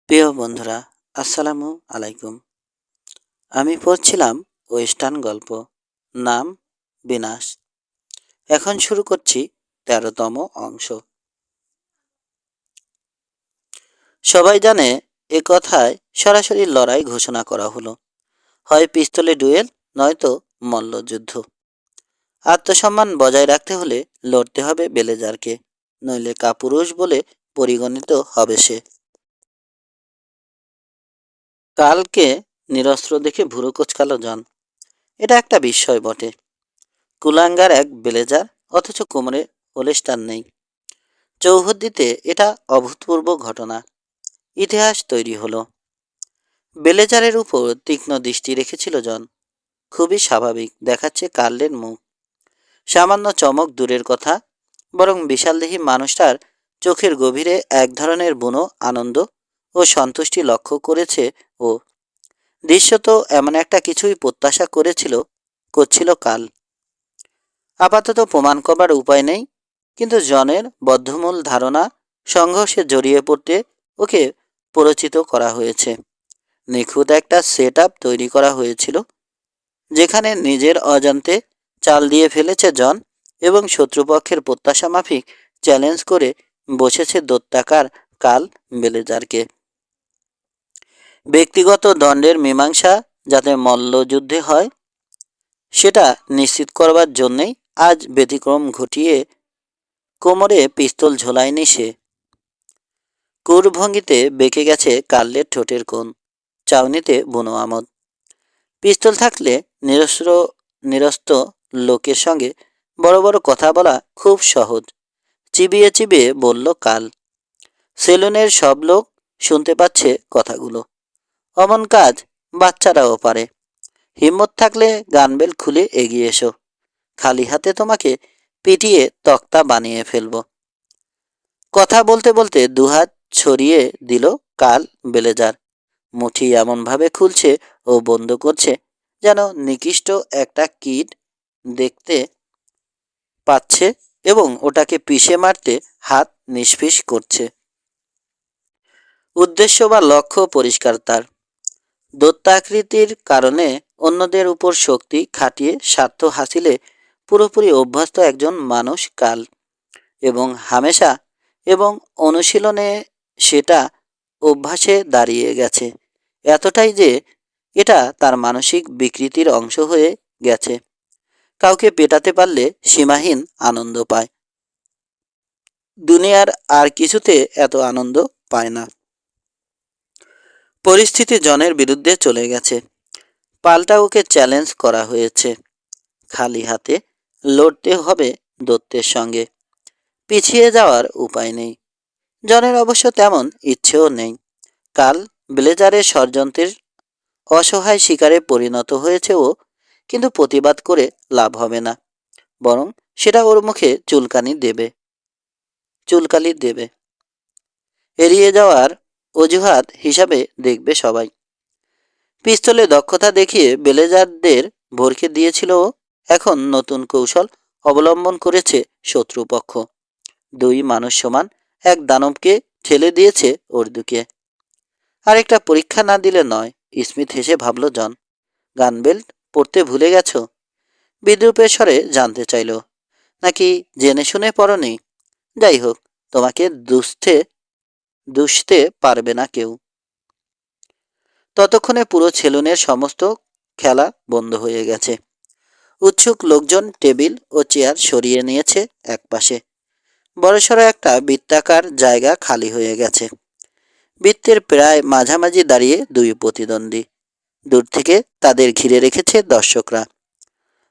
প্রিয় বন্ধুরা, আসসালামু আলাইকুম। আমি পড়ছিলাম ওয়েস্টার্ন গল্প, নাম বিনাশ। এখন শুরু করছি ১৩তম অংশ। সবাই জানে এ কথায় সরাসরি লড়াই ঘোষণা করা হলো। হয় পিস্তলে ডুয়েল, নয়তো মল্লযুদ্ধ। আত্মসম্মান বজায় রাখতে হলে লড়তে হবে বেলেজারকে, নইলে কাপুরুষ বলে পরিগণিত হবে সে। কালকে নিরস্ত্র দেখে ভুরু কোচকালো জন। এটা একটা বিস্ময় বটে। কুলাঙ্গার এক ব্লেজার, অথচ কোমরে হোলেস্টার নেই। চৌহদ্দিতে এটা অভূতপূর্ব ঘটনা। ইতিহাস তৈরি হলো। ব্লেজারের উপর তীক্ষ্ণ দৃষ্টি রেখেছিল জন। খুবই স্বাভাবিক দেখাচ্ছে কার্লের মুখ। সামান্য চমক দূরের কথা, বরং বিশালদেহী মানুষটার চোখের গভীরে এক ধরনের বুনো আনন্দ ও সন্তুষ্টি লক্ষ্য করেছে ও। দৃশ্যত এমন একটা কিছুই প্রত্যাশা করছিল কাল। আপাতত প্রমাণ করবার উপায় নেই, কিন্তু জনের বদ্ধমূল ধারণা সংঘর্ষে জড়িয়ে পড়তে ওকে প্ররোচিত করা হয়েছে। নিখুঁত একটা সেট আপ তৈরি করা হয়েছিল, যেখানে নিজের অজান্তে চাল দিয়ে ফেলেছে জন এবং শত্রুপক্ষের প্রত্যাশা মাফিক চ্যালেঞ্জ করে বসেছে দৈত্যাকার কাল বেলেজারকে। ব্যক্তিগত দণ্ডের মীমাংসা যাতে মল্লযুদ্ধে হয়, সেটা নিশ্চিত করবার জন্যেই আজ ব্যতিক্রম ঘটিয়ে কোমরে পিস্তল ঝোলায়নি সে। কুরভঙ্গিতে বেঁকে গেছে কার্লের ঠোঁটের কোণ, চাউনিতে বুনো আমোদ। পিস্তল থাকলে নিরস্ত লোকের সঙ্গে বড় বড় কথা বলা খুব সহজ। চিবিয়ে চিবিয়ে বলল কাল। সেলুনের সব লোক শুনতে পাচ্ছে কথাগুলো। অমন কাজ বাচ্চারাও পারে। হিম্মত থাকলে গানবেল খুলে এগিয়ে এসো। খালি হাতে তোমাকে পিটিয়ে তক্তা বানিয়ে ফেলবো। কথা বলতে বলতে দুহাত ছড়িয়ে দিল কাল বেলেজার। মুঠি এমনভাবে খুলছে ও বন্ধ করছে যেন নিকৃষ্ট একটা কীট দেখতে পাচ্ছে এবং ওটাকে পিষে মারতে হাত নিষ্পিস করছে। উদ্দেশ্য বা লক্ষ্য পরিষ্কার তার। দৈত্যাকৃতির কারণে অন্যদের উপর শক্তি খাটিয়ে স্বার্থ হাসিলে পুরোপুরি অভ্যস্ত একজন মানুষ কাল, এবং হামেশা এবং অনুশীলনে সেটা অভ্যাসে দাঁড়িয়ে গেছে। এতটাই যে এটা তার মানসিক বিকৃতির অংশ হয়ে গেছে। কাউকে পেটাতে পারলে সীমাহীন আনন্দ পায়। দুনিয়ার আর কিছুতে এত আনন্দ পায় না। পরিস্থিতি জনের বিরুদ্ধে চলে গেছে। পাল্টা ওকে চ্যালেঞ্জ করা হয়েছে। খালি হাতে লড়তে হবে দৈত্যের সঙ্গে। পিছিয়ে যাওয়ার উপায় নেই। জনের অবশ্য তেমন ইচ্ছেও নেই। কাল ব্লেজারের ষড়যন্ত্রের অসহায় শিকারে পরিণত হয়েছে ও, কিন্তু প্রতিবাদ করে লাভ হবে না, বরং সেটা ওর মুখে চুলকালি দেবে। এড়িয়ে যাওয়ার অজুহাত হিসাবে দেখবে সবাই। পিস্তলে দক্ষতা দেখিয়ে বেলেজারদের ভরকে দিয়েছিল ও। এখন নতুন কৌশল অবলম্বন করেছে শত্রুপক্ষ। দুই মানুষ সমান এক দানবকে ঠেলে দিয়েছে ওর দিকে। আরেকটা পরীক্ষা না দিলে নয়। স্মিথ হেসে ভাবল জন। গানবেল্ট পড়তে ভুলে গেছ? বিদ্রুপের স্বরে জানতে চাইল। নাকি জেনে শুনে পড়নি? যাই হোক, তোমাকে দুষতে পারবে না কেউ। ততক্ষণে পুরো সেলুনের সমস্ত খেলা বন্ধ হয়ে গেছে। উৎসুক লোকজন টেবিল ও চেয়ার সরিয়ে নিয়েছে একপাশে। বড়সড় একটা বৃত্তাকার জায়গা খালি হয়ে গেছে। বৃত্তের প্রায় মাঝামাঝি দাঁড়িয়ে দুই প্রতিদ্বন্দ্বী। দূর থেকে তাদের ঘিরে রেখেছে দর্শকরা।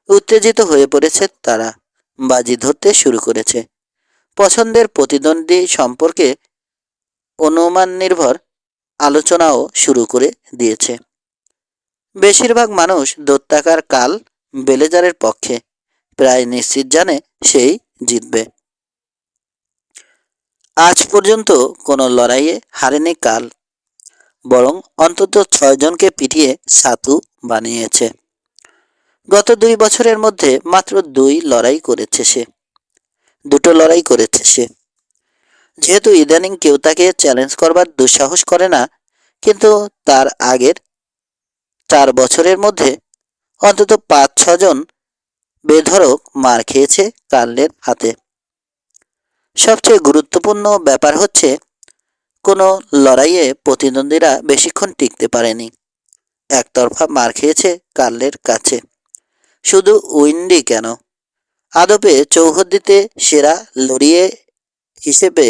উত্তেজিত হয়ে পড়েছে তারা। বাজি ধরতে শুরু করেছে। পছন্দের প্রতিদ্বন্দ্বী সম্পর্কে অনুমান নির্ভর আলোচনাও শুরু করে দিয়েছে। বেশিরভাগ মানুষ দৈত্যাকার কাল বেলেজারের পক্ষে। প্রায় নিশ্চিত জানে সেই জিতবে। আজ পর্যন্ত কোনো লড়াইয়ে হারেনি কাল, বরং অন্তত 6 জনকে পিটিয়ে সাতু বানিয়েছে। গত 2 বছরের মধ্যে মাত্র দুটো লড়াই করেছে সে। যেহেতু ইদানিং কেউ তাকে চ্যালেঞ্জ করবার দুঃসাহস করে না, কিন্তু তার আগের 4 বছরের মধ্যে অন্তত 5-6 জন বেধড়ক মার খেয়েছে কার্লের হাতে। সবচেয়ে গুরুত্বপূর্ণ ব্যাপার হচ্ছে কোনো লড়াইয়ে প্রতিদ্বন্দ্বীরা বেশিক্ষণ টিকতে পারেনি। একতরফা মার খেয়েছে কার্লের কাছে। শুধু উইন্ডি কেন, আদপে চৌহদ্দিতে সেরা লড়িয়ে হিসেবে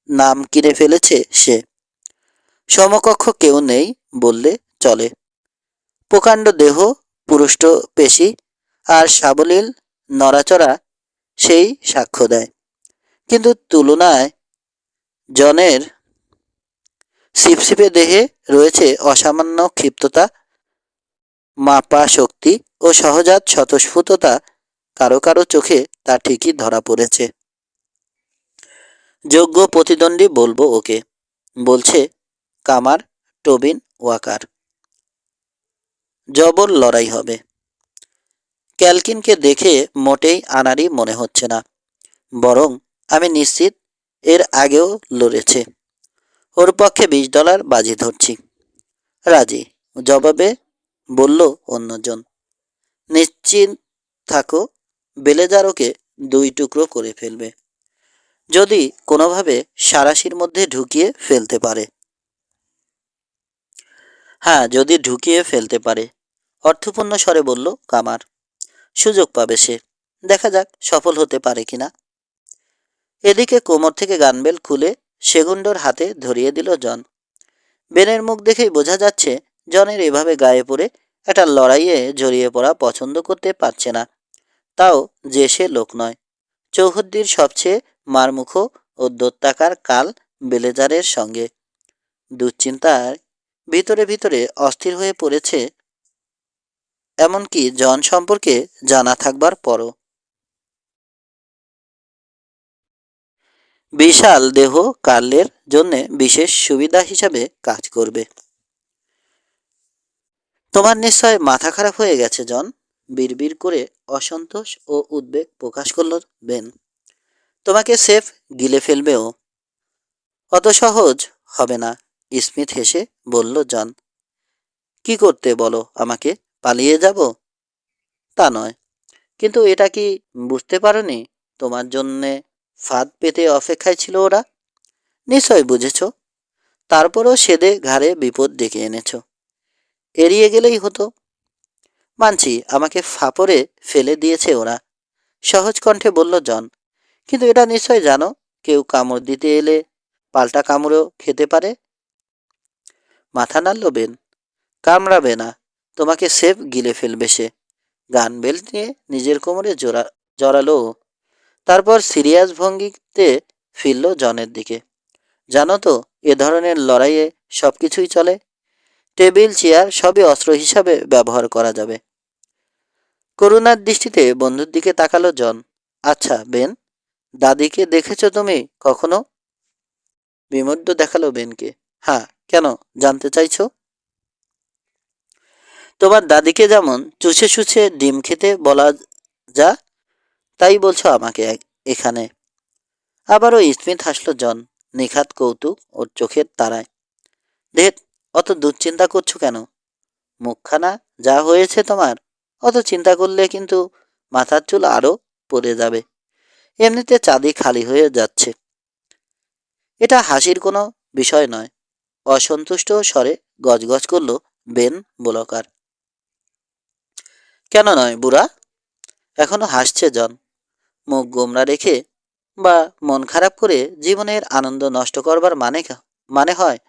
নাম কিনে ফেলেছে সে। সমকক্ষ কেউ নেই বললে চলে। প্রকাণ্ড দেহ, পুরুষ্ট পেশি আর সাবলীল নড়াচড়া সেই সাক্ষ্য দেয়। কিন্তু তুলনায় জনের ছিপছিপে দেহে রয়েছে অসামান্য ক্ষিপ্ততা, মাপা শক্তি ও সহজাত স্বতঃস্ফূর্ততা। কারো কারো চোখে তা ঠিকই ধরা পড়েছে। যোগ্য প্রতিদ্বন্দ্বী বলবো ওকে, বলছে কামার টোবিন ওয়াকার। জবর লড়াই হবে। ক্যালকিনকে দেখে মোটেই আনাড়ি মনে হচ্ছে না, বরং আমি নিশ্চিত এর আগেও লড়েছে। ওর পক্ষে $20 বাজি ধরছি। রাজি, জবাবে বলল অন্যজন। নিশ্চিন্ত থাকো, বেলেজার ওকে 2 টুকরো করে ফেলবে, যদি কোনোভাবে সারাশির মধ্যে ঢুকিয়ে ফেলতে পারে। হ্যাঁ, যদি ঢুকিয়ে ফেলতে পারে, অর্থপূর্ণ স্বরে বলল কামার। সুযোগ পাবে সে, দেখা যাক সফল হতে পারে কিনা। এদিকে কোমর থেকে গানবেল খুলে সেগুন্ডোর হাতে ধরিয়ে দিল জন। বেনের মুখ দেখেই বোঝা যাচ্ছে জনের এভাবে গায়ে পড়ে একটা লড়াইয়ে জড়িয়ে পড়া পছন্দ করতে পারছে না। তাও যে সে লোক নয়। চৌহদ্দির সবচেয়ে মারমুখ ও দৈত্যাকার কাল বেলেজারের সঙ্গে। দুশ্চিন্তায় ভিতরে ভিতরে অস্থির হয়ে পড়েছে, এমনকি জন সম্পর্কে জানা থাকবার পরও। বিশাল দেহ কার্লের জন্যে বিশেষ সুবিধা হিসাবে কাজ করবে। তোমার নিশ্চয় মাথা খারাপ হয়ে গেছে জন, বিড়বিড় করে অসন্তোষ ও উদ্বেগ প্রকাশ করল বেন। তোমাকে সেফ গিলে ফেলবে ও। অত সহজ হবে না, স্মিথ হেসে বলল জন। কি করতে বলো আমাকে, পালিয়ে যাব? তা নয়, কিন্তু এটা কি বুঝতে পারোনি? তোমার জন্যে ফাঁদ পেতে অপেক্ষায় ছিল ওরা। নিশ্চয় বুঝেছ, তারপরও সেদে ঘাড়ে বিপদ ডেকে এনেছ। এড়িয়ে গেলেই হতো। মানছি আমাকে ফাপড়ে ফেলে দিয়েছে ওরা, সহজ কণ্ঠে বলল জন। কিন্তু এটা নিশ্চয় জানো, কেউ কামড় দিতে এলে পাল্টা কামড়ও খেতে পারে। মাথা নাড়ল বেন। কামড়াবে না, তোমাকে সেফ গিলে ফেলবে সে। গান বেল্ট নিয়ে নিজের কোমরে জড়ালো। তারপর সিরিয়াস ভঙ্গিতে ফিরল জনের দিকে। জানো তো, এ ধরনের লড়াইয়ে সব কিছুই চলে। টেবিল চেয়ার সবই অস্ত্র হিসাবে ব্যবহার করা যাবে। করুণার দৃষ্টিতে বন্ধুর দিকে তাকালো জন। আচ্ছা বেন, দাদিকে দেখেছ তুমি কখনো? বিমর্ষ দেখালো বেনকে। হ্যাঁ, কেন জানতে চাইছো? তোমার দাদিকে যেমন চুষে চুষে ডিম খেতে বলা যা, তাই বলছো আমাকে এখানে? আবারও স্মিথ হাসল জন, নিখাত কৌতুক ওর চোখের তারায়। ধেৎ, অত দুশ্চিন্তা করছো কেন? মুখখানা যা হয়েছে তোমার, অত চিন্তা করলে কিন্তু মাথার চুল আরও পড়ে যাবে। এমনিতে চাঁদি খালি হয়ে যাচ্ছে। এটা হাসির কোনো বিষয় নয়, অসন্তুষ্ট স্বরে গজগজ করল বেন বোলকার। কেন নয় বুড়া? এখনো হাসছে জন। মুখ গোমরা রেখে বা মন খারাপ করে জীবনের আনন্দ নষ্ট করবার মানে হয়?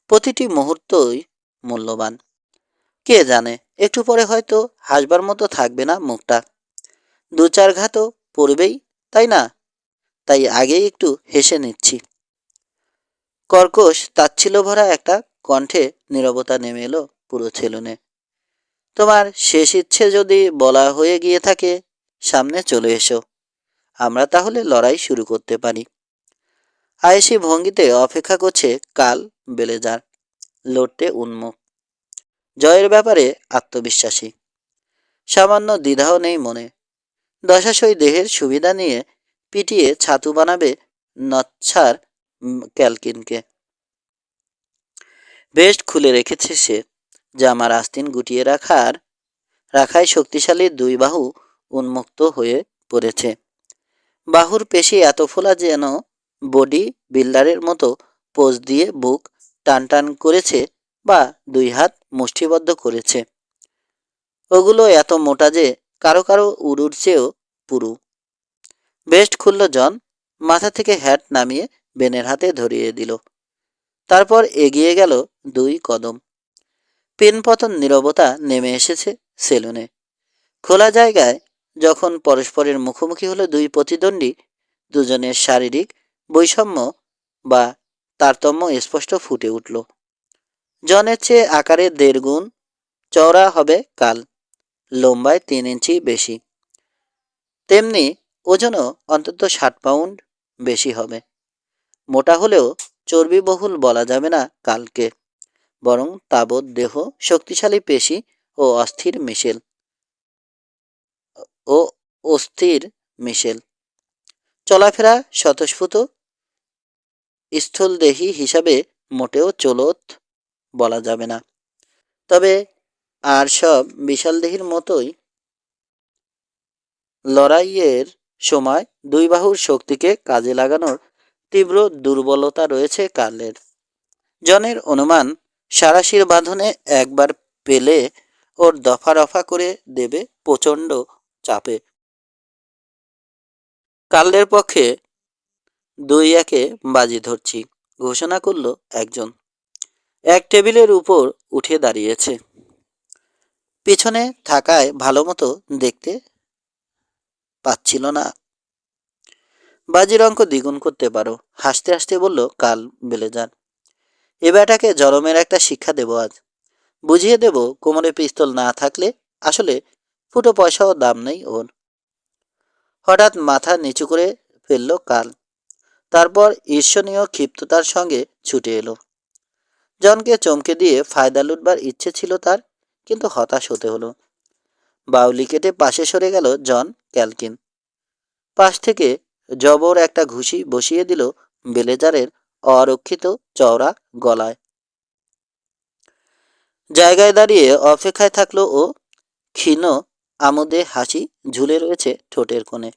প্রতিটি মুহূর্তই মূল্যবান। কে জানে, একটু পরে হয়তো হাসবার মতো থাকবে না মুখটা। 2-4 ঘা তো পড়বেই, তাই না? তাই আগেই একটু হেসে নিচ্ছি। কর্কশ তাচ্ছিল্য ভরা একটা কণ্ঠে নীরবতা নেমে এলো পুরো ছেলুনে। তোমার শেষ ইচ্ছে যদি বলা হয়ে গিয়ে থাকে, সামনে চলে এসো। আমরা তাহলে লড়াই শুরু করতে পারি। আয়েশি ভঙ্গিতে অপেক্ষা করছে কাল বেলেজার, লড়তে উন্মুখ, জয়ের ব্যাপারে আত্মবিশ্বাসী। সামান্য দ্বিধাও নেই মনে। দশাশই দেহের সুবিধা নিয়ে পিটিয়ে ছাতু বানাবে নচ্ছার ক্যালকিনকে। বেস্ট খুলে রেখেছে সে, জামার আস্তিন গুটিয়ে রাখায় শক্তিশালী দুই বাহু উন্মুক্ত হয়ে পড়েছে। বাহুর পেশি এত ফোলা যেন বডি বিল্ডারের মতো পোজ দিয়ে বুক টান টান করেছে বা দুই হাত মুষ্টিবদ্ধ করেছে। ওগুলো এত মোটা যে কারো কারো উড়ুর চেয়েও পুরু। বেস্ট খুলল জন, মাথা থেকে হ্যাট নামিয়ে বেনের হাতে ধরিয়ে দিল। তারপর এগিয়ে গেল 2 কদম। পিনপতন নীরবতা নেমে এসেছে সেলুনে। খোলা জায়গায় যখন পরস্পরের মুখোমুখি হলো দুই প্রতিদ্বন্দ্বী, দুজনের শারীরিক বৈষম্য বা তারতম্য স্পষ্ট ফুটে উঠল। জনের চেয়ে আকারে 1.5 গুণ চওড়া হবে কাল, লম্বায় 3 ইঞ্চি বেশি। তেমনি ওজনও অন্তত 60 পাউন্ড বেশি হবে। মোটা হলেও চর্বিবহুল বলা যাবে না কালকে, বরং তাবৎ দেহ, শক্তিশালী পেশি ও অস্থির মিশেল। চলাফেরা স্বতঃস্ফূর্ত, স্থূলদেহী হিসাবে মোটেও চলত বলা যাবে না। তবে আর সব বিশালদেহীর মতোই লড়াইয়ের সময় দুই বাহুর শক্তিকে কাজে লাগানোর তীব্র দুর্বলতা রয়েছে কার্লের। জনের অনুমান সাঁড়াশির বাঁধনে একবার পেলে ওর দফা রফা করে দেবে প্রচণ্ড চাপে। কার্লের পক্ষে 2-1 বাজি ধরছি, ঘোষণা করল একজন। এক টেবিলের উপর উঠে দাঁড়িয়েছে। পিছনে থাকায় ভালো মতো দেখতে পাচ্ছিল না। বাজির অঙ্ক দ্বিগুণ করতে পারো, হাসতে হাসতে বলল কার্ল বেলেজার। এ বেটাকে জরমের একটা শিক্ষা দেব আজ। বুঝিয়ে দেব কোমরে পিস্তল না থাকলে আসলে ফুটো পয়সাও দাম নেই ওর। হঠাৎ মাথা নিচু করে ফেলল কার্ল। তারপর ঈর্ষণীয় ক্ষিপ্ততার সঙ্গে ছুটে এলো। জনকে চমকে দিয়ে ফায়দা লুটবার ইচ্ছে ছিল তার, কিন্তু হতাশ হতে হলো। বাউলি কেটে পাশে সরে গেল জন ক্যালকিন। পাশ থেকে জবর একটা ঘুষি বসিয়ে দিল বেলেজারের অরক্ষিত চওড়া গলায়। জায়গায় দাঁড়িয়ে অপেক্ষায় থাকলো ও। ক্ষীণ আমোদে হাসি ঝুলে রয়েছে ঠোঁটের কোণে।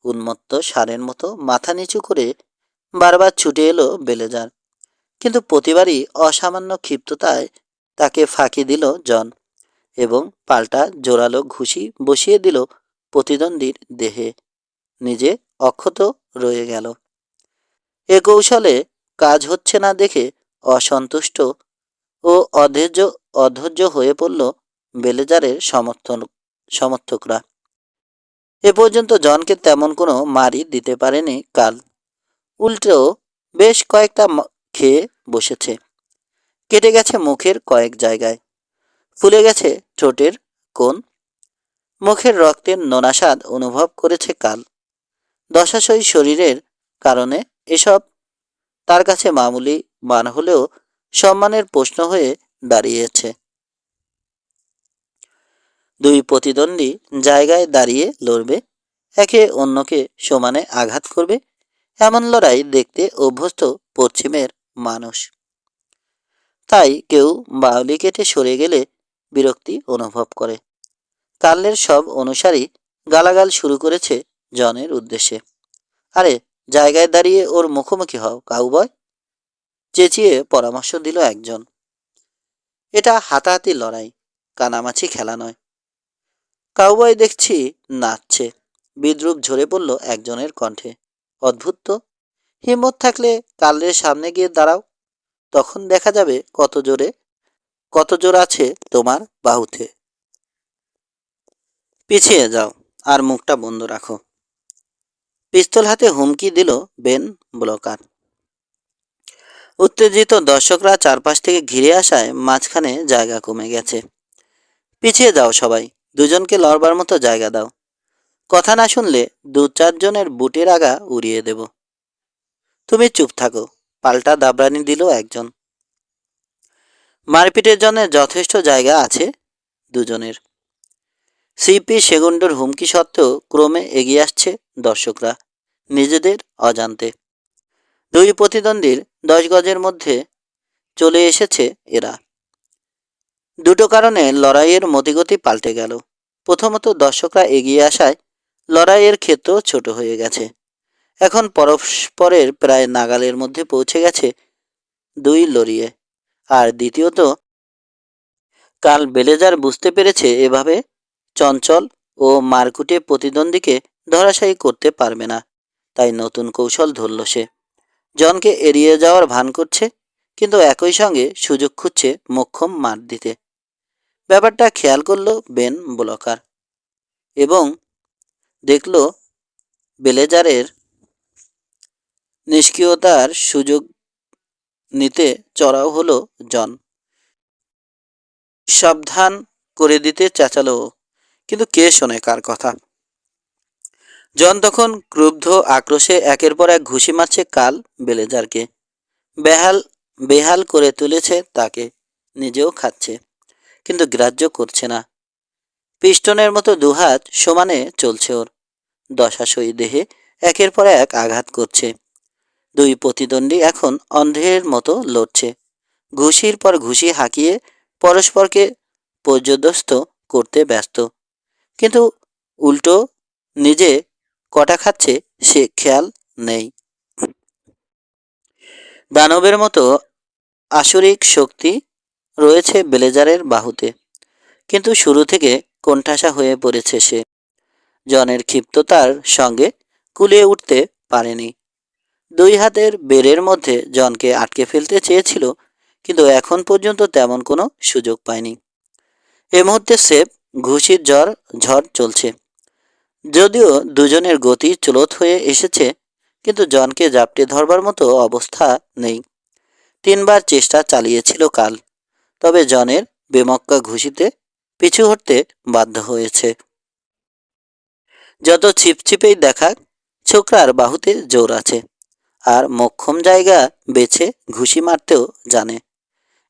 উন্মত্ত ষাঁড়ের মতো মাথা নিচু করে বারবার ছুটে এলো বেলেজার, কিন্তু প্রতিবারই অসামান্য ক্ষিপ্ততায় তাকে ফাঁকি দিল জন এবং পাল্টা জোরালো ঘুষি বসিয়ে দিল প্রতিদ্বন্দ্বীর দেহে। নিজে অক্ষত রয়ে গেল। এ কৌশলে কাজ হচ্ছে না দেখে অসন্তুষ্ট ও অধৈর্য হয়ে পড়ল বেলেজারের সমর্থকরা। এ পর্যন্ত জনকে তেমন কোনো মারই দিতে পারেনি কাল, উল্টো বেশ কয়েকটা খেয়ে বসেছে। কেটে গেছে মুখের কয়েক জায়গায়, ফুলে গেছে ঠোঁটের কোণ। মুখের রক্তের নোনা স্বাদ অনুভব করেছে কাল। দশাশয়ী শরীরের কারণে এসব তার কাছে মামুলি মান হলেও সম্মানের প্রশ্ন হয়ে দাঁড়িয়েছে। দুই প্রতিদ্বন্দ্বী জায়গায় দাঁড়িয়ে লড়বে, একে অন্যকে সমানে আঘাত করবে, এমন লড়াই দেখতে অভ্যস্ত পশ্চিমের মানুষ। তাই কেউ বাউলি কেটে সরে গেলে বিরক্তি অনুভব করে। কার্লের সব অনুসারী গালাগাল শুরু করেছে জনের উদ্দেশ্যে। আরে জায়গায় দাঁড়িয়ে ওর মুখোমুখি হও কাউবয়, চেঁচিয়ে পরামর্শ দিল একজন। এটা হাতাহাতি লড়াই, কানামাছি খেলা নয়। কাউবয় দেখছি নাচছে, বিদ্রুপ ঝরে পড়ল একজনের কণ্ঠে। অদ্ভুত তো, হিম্মত থাকলে কার্লের সামনে গিয়ে দাঁড়াও, তখন দেখা যাবে কত জোর আছে তোমার বাহুতে। পিছিয়ে যাও আর মুখটা বন্ধ রাখো, পিস্তল হাতে হুমকি দিল বেন ব্লকার। উত্তেজিত দর্শকরা চারপাশ থেকে ঘিরে আসায় মাঝখানে জায়গা কমে গেছে। পিছিয়ে যাও সবাই, দুজনকে লড়বার মতো জায়গা দাও। কথা না শুনলে 2-4 জনের বুটের আগা উড়িয়ে দেব। তুমি চুপ থাকো, পাল্টা দাবরানি দিল একজন। মারপিটের জন্য যথেষ্ট জায়গা আছে দুজনের। সিপি সেগুন্ডোর হুমকি সত্ত্বেও ক্রমে এগিয়ে আসছে দর্শকরা নিজেদের অজান্তে। দুই প্রতিদ্বন্দ্বীর 10 গজের মধ্যে চলে এসেছে এরা। দুটো কারণে লড়াইয়ের মতিগতি পাল্টে গেল। প্রথমত, দর্শকরা এগিয়ে আসায় লড়াইয়ের ক্ষেত্র ছোট হয়ে গেছে। এখন পরস্পরের প্রায় নাগালের মধ্যে পৌঁছে গেছে দুই লড়িয়ে। আর দ্বিতীয়ত, কাল বেলেজার বুঝতে পেরেছে এভাবে চঞ্চল ও মারকুটে প্রতিদ্বন্দ্বীকে ধরাশায়ী করতে পারবে না। তাই নতুন কৌশল ধরল সে। জনকে এড়িয়ে যাওয়ার ভান করছে, কিন্তু একই সঙ্গে সুযোগ খুঁজছে মোক্ষম মার দিতে। ব্যাপারটা খেয়াল করলো বেন ব্লকার এবং দেখল বেলেজারের নিষ্ক্রিয়তার সুযোগ নিতে চড়াও হলো জন। সাবধান করে দিতে চেঁচালো, কিন্তু কে শোনে কার কথা। জন তখন ক্রুব্ধ আক্রোশে একের পর এক ঘুষি মারছে কাল বেলেজারকে। বেহাল বেহাল করে তুলেছে তাকে, নিজেও খাচ্ছে, কিন্তু গ্রাহ্য করছে না। পিস্টনের মতো দুহাত সমানে চলছে ওর। দশাশয়ী দেহে একের পর এক আঘাত করছে। দুই প্রতিদ্বন্দ্বী এখন অন্ধের মতো লড়ছে, ঘুষির পর ঘুষি হাঁকিয়ে পরস্পরকে পর্যদস্ত করতে ব্যস্ত। কিন্তু উল্টো নিজে কটা খাচ্ছে সে খেয়াল নেই। দানবের মতো আসরিক শক্তি রয়েছে বেলেজারের বাহুতে, কিন্তু শুরু থেকে কোণঠাসা হয়ে পড়েছে সে। জনের ক্ষিপ্ততার সঙ্গে কুলিয়ে উঠতে পারেনি। দুই হাতের বেরের মধ্যে জনকে আটকে ফেলতে চেয়েছিল, কিন্তু এখন পর্যন্ত তেমন কোনো সুযোগ পায়নি। এ মুহূর্তে সেফ ঘুষির ঝড় চলছে। যদিও দুজনের গতি চলৎ হয়ে এসেছে, কিন্তু জনকে জাপটে ধরবার মতো অবস্থা নেই। তিনবার চেষ্টা চালিয়েছিল কাল, তবে জনের বেমক্কা ঘুষিতে পিছু হটতে বাধ্য হয়েছে। যত ছিপছিপেই দেখাক, ছোকরার বাহুতে জোর আছে, আর মোক্ষম জায়গা বেছে ঘুষি মারতেও জানে।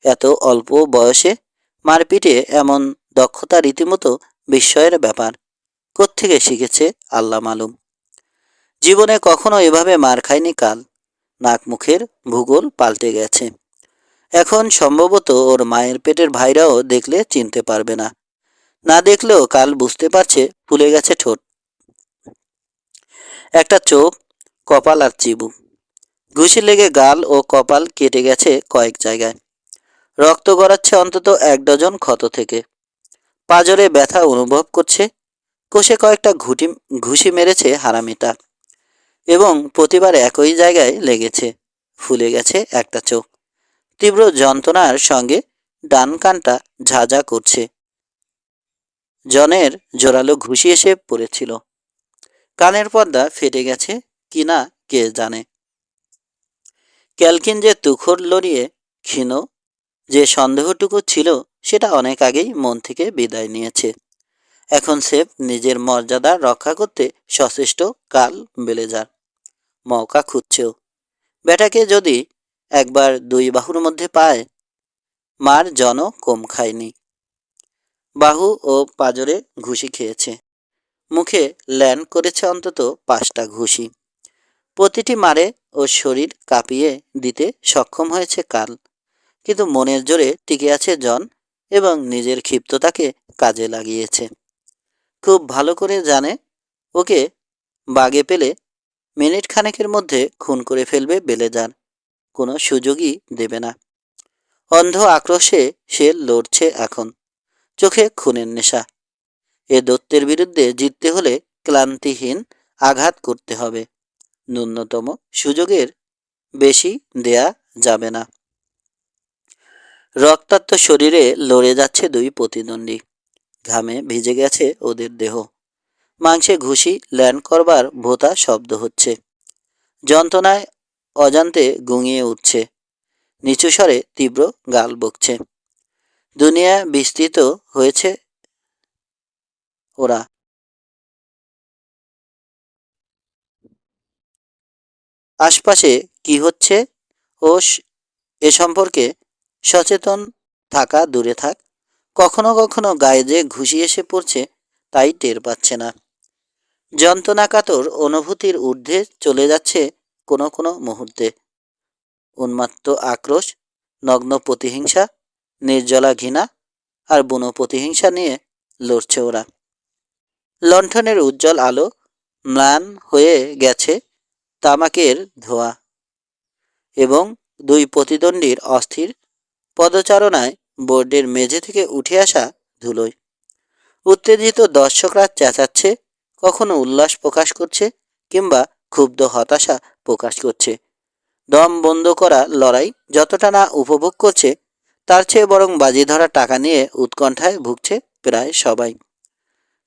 এত অল্প বয়সে মারপিটে এমন দক্ষতা রীতিমতো বিস্ময়ের ব্যাপার। কোত্থেকে শিখেছে আল্লাহ মালুম। জীবনে কখনো এভাবে মার খায়নি কাল। নাক মুখের ভূগোল পাল্টে গেছে। এখন সম্ভবত ওর মায়ের পেটের ভাইরাও দেখলে চিনতে পারবে না। না দেখলেও কাল বুঝতে পারছে ফুলে গেছে ঠোঁট, একটা চোখ, কপাল আর চিবুক। ঘুষি লেগে গাল ও কপাল কেটে গেছে কয়েক জায়গায়। রক্ত গড়াচ্ছে অন্তত 1 ডজন ক্ষত থেকে। পাঁজরে ব্যথা অনুভব করছে। কষে কয়েকটা ঘুষি মেরেছে হারামিটা, এবং প্রতিবার একই জায়গায় লেগেছে। ফুলে গেছে একটা চোখ। তীব্র যন্ত্রণার সঙ্গে ডান কানটা ঝাঁঝা করছে। জনের জোরালো ঘুষি এসে পড়েছিল। কানের পর্দা ফেটে গেছে কিনা কে জানে। ক্যালকিন যে তুখর লড়িয়ে ক্ষীণ, যে সন্দেহটুকু ছিল সেটা অনেক আগেই মন থেকে বিদায় নিয়েছে। এখন সেফ নিজের মর্যাদা রক্ষা করতে সচেষ্ট কাল বেলেজার। মৌকা খুঁজছেও। বেটাকে যদি একবার দুই বাহুর মধ্যে পায়, মার জনও কম খায়নি। বাহু ও পাঁজরে ঘুষি খেয়েছে। মুখে ল্যান্ড করেছে অন্তত 5টা ঘুষি। প্রতিটি মারে ও শরীর কাঁপিয়ে দিতে সক্ষম হয়েছে কাল, কিন্তু মনের জোরে টিকে আছে জন এবং নিজের ক্ষিপ্ততাকে কাজে লাগিয়েছে। খুব ভালো করে জানে ওকে বাগে পেলে মিনিট খানেকের মধ্যে খুন করে ফেলবে বেলেজার, কোনো সুযোগই দেবে না। অন্ধ আক্রোশে সে লড়ছে এখন, চোখে খুনের নেশা। এ দৈত্যের বিরুদ্ধে জিততে হলে ক্লান্তিহীন আঘাত করতে হবে। ন্যূনতম সুযোগের বেশি দেয়া যাবে না। রক্তাক্ত শরীরে লড়ে যাচ্ছে দুই প্রতিদ্বন্দ্বী। ঘামে ভিজে গেছে ওদের দেহ। মাংসে ঘুষি ল্যান্ড করবার ভোঁতা শব্দ হচ্ছে। যন্ত্রণায় অজান্তে গুঙিয়ে উঠছে। নিচু স্বরে তীব্র গাল বকছে। দুনিয়া বিস্তৃত হয়েছে ওরা। আশপাশে কি হচ্ছে ও এ সম্পর্কে সচেতন থাকা দূরে থাক, কখনো কখনো গায়ে যে ঘুষি এসে পড়ছে তাই টের পাচ্ছে না। যন্ত্রণাকাতর অনুভূতির ঊর্ধ্বে চলে যাচ্ছে কোনো কোনো মুহূর্তে উন্মাত্ত আক্রোশ, নগ্ন প্রতিহিংসা, নির্জলা ঘৃণা আর বুনো প্রতিহিংসা নিয়ে লড়ছে ওরা। লণ্ঠনের উজ্জ্বল আলো ম্লান হয়ে গেছে তামাকের ধোঁয়া এবং দুই প্রতিদ্বন্দ্বীর অস্থির পদচারণায় বোর্ডের মেঝে থেকে উঠে আসা ধুলোয়। উত্তেজিত দর্শকরা চেঁচাচ্ছে, কখনো উল্লাস প্রকাশ করছে কিংবা ক্ষুব্ধ হতাশা প্রকাশ করছে। দম বন্ধ করা লড়াই যতটা না উপভোগ করছে, তার চেয়ে বরং বাজি ধরা টাকা নিয়ে উৎকণ্ঠায় ভুগছে প্রায় সবাই।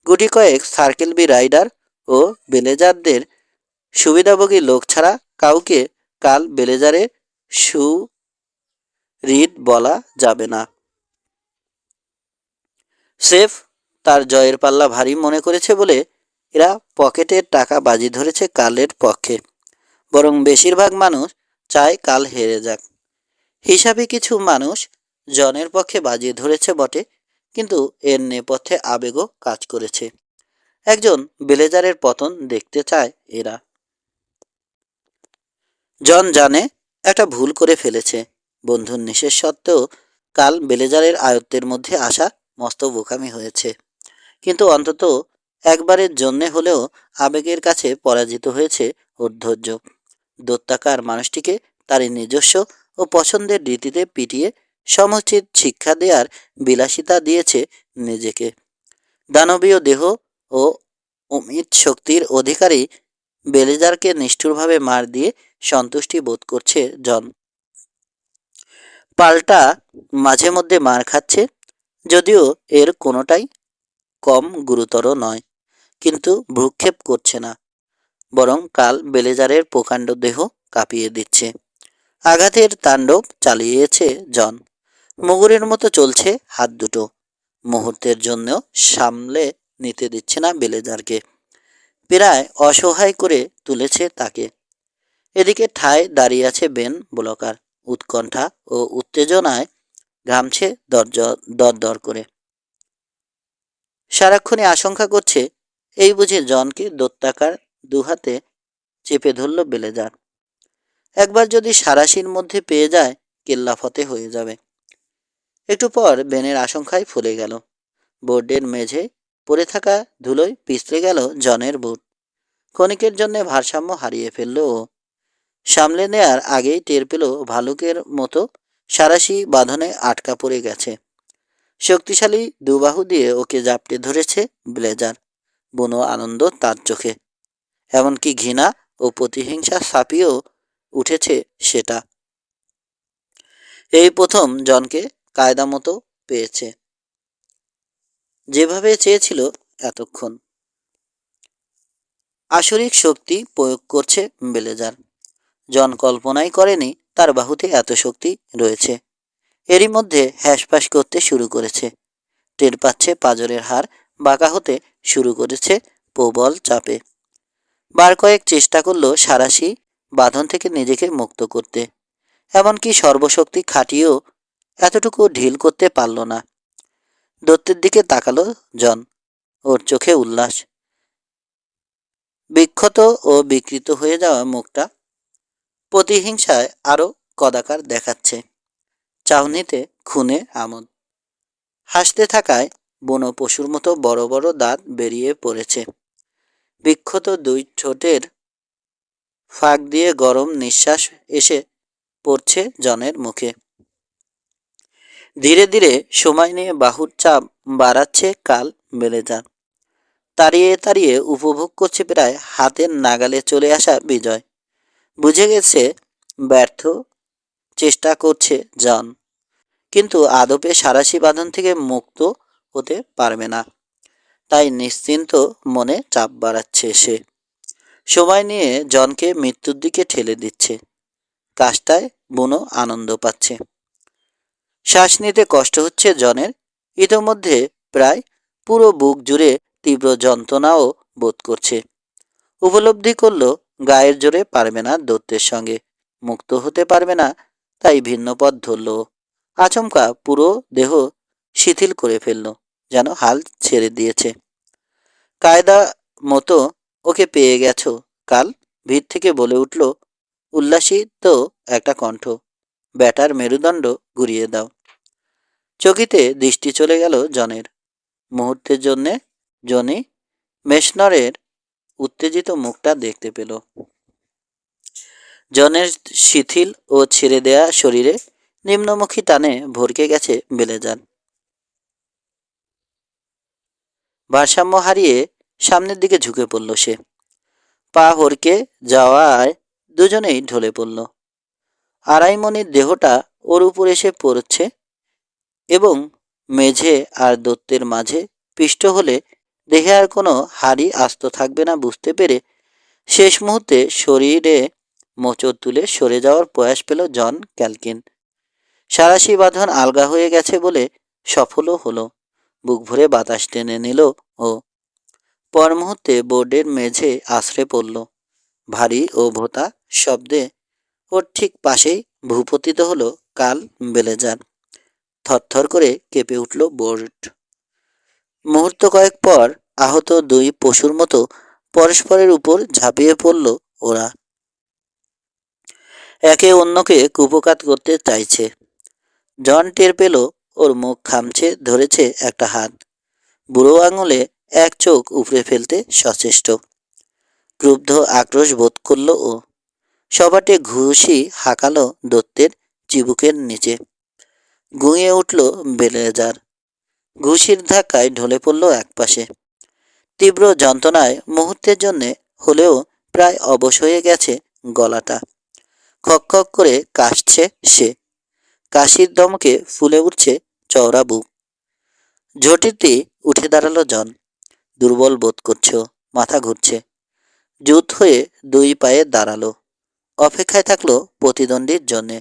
গুটি কয়েক সার্কেল বি রাইডার ও বেলেজারদের সুবিধাভোগী লোক ছাড়া কাউকে কাল বেলেজারের সুরিড বলা যাবে না। সেফ তার জয়ের পাল্লা ভারী মনে করেছে বলে এরা পকেটের টাকা বাজি ধরেছে কালের পক্ষে। বরং বেশিরভাগ মানুষ চায় কাল হেরে যাক। হিসাবে কিছু মানুষ জনের পক্ষে বাজি ধরেছে বটে, কিন্তু এর নেপথ্যে আবেগও কাজ করেছে। একজন বেলেজারের পতন দেখতে চায় এরা। জন জানে একটা ভুল করে ফেলেছে। বন্ধুর নিষেধ সত্ত্বেও কাল বেলেজারের আয়ত্তের মধ্যে আসা মস্ত বোকামি হয়েছে। কিন্তু অন্তত একবারের জন্যে হলেও আবেগের কাছে পরাজিত হয়েছে ওর ধৈর্য। দৈত্যাকার মানুষটিকে তার নিজস্ব ও পছন্দের রীতিতে পিটিয়ে সমুচিত শিক্ষা দেওয়ার বিলাসিতা দিয়েছে নিজেকে। দানবীয় দেহ ও অমিত শক্তির অধিকারী বেলেজারকে নিষ্ঠুরভাবে মার দিয়ে সন্তুষ্টি বোধ করছে জন। পাল্টা মাঝে মধ্যে মার খাচ্ছে, যদিও এর কোনোটাই কম গুরুতর নয়, কিন্তু ভ্রুক্ষেপ করছে না। বরং কাল বেলেজারের প্রকাণ্ড দেহ কাঁপিয়ে দিচ্ছে। আঘাতের তাণ্ডব চালিয়েছে জন। মুগুরের মতো চলছে হাত দুটো। মুহূর্তের জন্য সামলে নিতে দিচ্ছে না বেলেজারকে। প্রায় অসহায় করে তুলেছে তাকে। এদিকে ঠায় দাঁড়িয়ে আছে বেন ব্লকার। উৎকণ্ঠা ও উত্তেজনায় ঘামছে দরদর করে। সারাক্ষণই আশঙ্কা করছে, এই বুঝে জনকে দৈত্যাকার দুহাতে চেপে ধরল বেলেজার। একবার যদি সারাশির মধ্যে পেয়ে যায়, কেল্লাফতে হয়ে যাবে। একটু পর বেনের আশঙ্কায় ফুলে গেল। বোর্ডের মেঝে পড়ে থাকা ধুলোয় পিছলে গেল জনের বুট। ক্ষণিকের জন্য ভারসাম্য হারিয়ে ফেলল ও। সামলে নেয়ার আগেই টের পেল ভালুকের মতো সারাশি বাঁধনে আটকা পড়ে গেছে। শক্তিশালী দুবাহু দিয়ে ওকে জাপটে ধরেছে ব্লেজার। বুনো আনন্দ তার চোখে, এমনকি ঘৃণা ও প্রতিহিংসা ছাপিয়েও উঠেছে সেটা। এই প্রথম জনকে কায়দা মতো পেয়েছে, যেভাবে চেয়েছিল এতক্ষণ। আসরিক শক্তি প্রয়োগ করছে বেলেজার। জন কল্পনাই করেনি তার বাহুতে এত শক্তি রয়েছে। এরই মধ্যে হ্যাসফ্যাস করতে শুরু করেছে। টের পাচ্ছে পাঁজরের হাড় বাঁকা হতে শুরু করেছে প্রবল চাপে। বার কয়েক চেষ্টা করল সারাশি বাঁধন থেকে নিজেকে মুক্ত করতে, এমনকি সর্বশক্তি খাটিয়েও এতটুকু ঢিল করতে পারল না। দত্তের দিকে তাকালো জন। ওর চোখে উল্লাস। বিক্ষত ও বিকৃত হয়ে যাওয়া মুখটা প্রতিহিংসায় আরো কদাকার দেখাচ্ছে। চাহনিতে খুনে আমোদ। হাসতে থাকায় বুনো পশুর মতো বড় বড় দাঁত বেরিয়ে পড়েছে। বিক্ষত দুই ঠোঁটের ফাঁক দিয়ে গরম নিঃশ্বাস এসে পড়ছে জনের মুখে। ধীরে ধীরে সময় নিয়ে বাহুর চাপ বাড়াচ্ছে কাল বেলেজার। তাড়িয়ে তাড়িয়ে উপভোগ করছে প্রায় হাতের নাগালে চলে আসা বিজয়। বুঝে গেছে ব্যর্থ চেষ্টা করছে জন, কিন্তু আদপে সারাশি বাঁধন থেকে মুক্ত হতে পারবে না। তাই নিশ্চিন্ত মনে চাপ বাড়াচ্ছে সে। সময় নিয়ে জনকে মৃত্যুর দিকে ঠেলে দিচ্ছে। কাজটায় বুনো আনন্দ পাচ্ছে। শ্বাস নিতে কষ্ট হচ্ছে জনের। ইতোমধ্যে প্রায় পুরো বুক জুড়ে তীব্র যন্ত্রণাও বোধ করছে। উপলব্ধি করল গায়ের জোরে পারবে না দৈত্যের সঙ্গে, মুক্ত হতে পারবে না। তাই ভিন্ন পথ ধরল। আচমকা পুরো দেহ শিথিল করে ফেলল, যেন হাল ছেড়ে দিয়েছে। কায়দা মতো ওকে পেয়ে গেছো কাল, ভিড় থেকে বলে উঠল উল্লাসিত একটা কণ্ঠ। ব্যাটার মেরুদণ্ড ঘুরিয়ে দাও। চকিতে দৃষ্টি চলে গেল জনের। মুহূর্তের জন্যে জনি মেশনরের উত্তেজিত মুখটা দেখতে পেল। জনের শিথিল ও ছেড়ে দেয়া শরীরে নিম্নমুখী টানে ভরকে গেছে বেলেজার। ভারসাম্য হারিয়ে সামনের দিকে ঝুঁকে পড়ল সে। পা হরকে যাওয়ায় দুজনেই ঢলে পড়ল। আড়াইমণির দেহটা ওর উপর এসে পড়ছে এবং মেঝে আর দত্তের মাঝে পিষ্ট হলে দেহে আর কোনো হাড়ি আস্ত থাকবে না বুঝতে পেরে শেষ মুহূর্তে শরীরে মোচড় তুলে সরে যাওয়ার প্রয়াস পেল জন ক্যালকিন। সাঁড়াশি বাঁধন আলগা হয়ে গেছে বলে সফলও হলো। বুক ভরে বাতাস টেনে নিল ও পর মুহূর্তে বোর্ডের মেঝে আছড়ে পড়ল। ভারী ও ভোঁতা শব্দে ওর ঠিক পাশেই ভূপতিত হলো কাল বেলেজার। থরথর করে কেঁপে উঠল বোর্ড। মুহূর্ত কয়েক পর আহত দুই পশুর মতো পরস্পরের উপর ঝাঁপিয়ে পড়ল ওরা। একে অন্যকে কুপকাত করতে চাইছে। জন টের পেল ওর মুখ খামছে ধরেছে একটা হাত। বুড়ো আঙুলে এক চোখ উপড়ে ফেলতে সচেষ্ট। ক্রুদ্ধ আক্রোশ বোধ করল ও। সবাটে ঘুষি হাঁকালো দত্তের চিবুকের নিচে। গুঁয়ে উঠল বেলেজার। ঘুষির ধাক্কায় ঢলে পড়ল একপাশে। তীব্র যন্ত্রণায় মুহূর্তের জন্যে হলেও প্রায় অবশ হয়ে গেছে গলাটা। খক খক করে কাশছে সে। কাশির দমকে ফুলে উঠছে চওড়া বুক। ঝটিতে উঠে দাঁড়ালো জন। দুর্বল বোধ করছে, মাথা ঘুরছে। জুত হয়ে দুই পায়ে দাঁড়ালো। অপেক্ষায় থাকলো প্রতিদ্বন্দ্বীর জন্যে।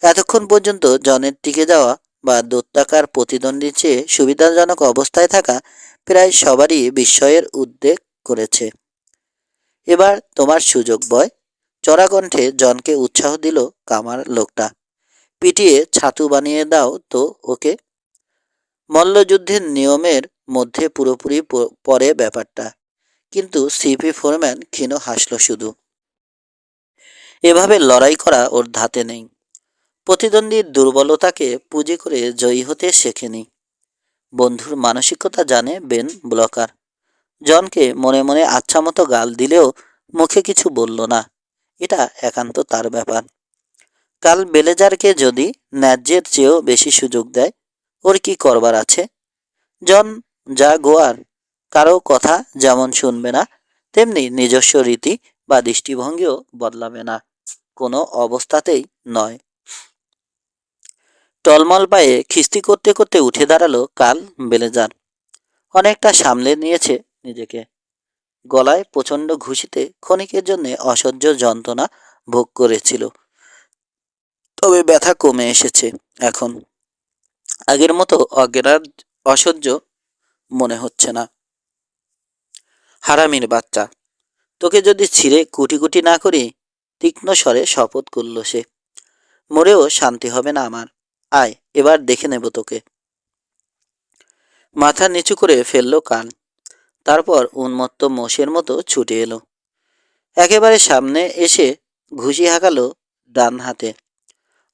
এতক্ষণ পর্যন্ত জনের টিকে যাওয়া বা দত্তাকার প্রতিদ্বন্দ্বীর চেয়ে সুবিধাজনক অবস্থায় থাকা প্রায় সবারই বিস্ময়ের উদ্বেগ করেছে। এবার তোমার সুযোগ বয়। চড়া কণ্ঠে জনকে উৎসাহ দিল কামার লোকটা। পিটিয়ে ছাতু বানিয়ে দাও তো ওকে। মল্লযুদ্ধের নিয়মের মধ্যে পুরোপুরি পড়ে ব্যাপারটা, কিন্তু সিপি ফোরম্যান ক্ষীণ হাসল শুধু। এভাবে লড়াই করা ওর ধাতে নেই। প্রতিদ্বন্দ্বীর দুর্বলতাকে পুঁজি করে জয়ী হতে শেখেনি। বন্ধুর মানসিকতা জানে বেন ব্লকার। জনকে মনে মনে আচ্ছা মতো গাল দিলেও মুখে কিছু বলল না। এটা একান্ত তার ব্যাপার। কাল বেলেজারকে যদি ন্যায্যের চেয়েও বেশি সুযোগ দেয় ওর কি করবার আছে? জন যা গোয়ার, কারো কথা যেমন শুনবে না তেমনি নিজস্ব রীতি বা দৃষ্টিভঙ্গিও বদলাবে না, কোনো অবস্থাতেই নয়। টলমল পায়ে খিস্তি করতে করতে উঠে দাঁড়ালো কাল বেলেজার। অনেকটা সামলে নিয়েছে নিজেকে। গলায় প্রচণ্ড ঘুষিতে ক্ষণিকের জন্য অসহ্য যন্ত্রণা ভোগ করেছিল, তবে ব্যথা কমে এসেছে এখন। আগের মতো অজ্ঞান অসহ্য মনে হচ্ছে না। হারামির বাচ্চা, তোকে যদি ছিঁড়ে কুটি কুটি না করি, তীক্ষ্ণ স্বরে শপথ করল সে, মরেও শান্তি হবে না আমার। আয়, এবার দেখে নেব তোকে। মাথা নিচু করে ফেলল কান। তারপর উন্মত্ত মোষের মতো ছুটে এলো। একেবারে সামনে এসে ঘুষি হাঁকালো ডান হাতে।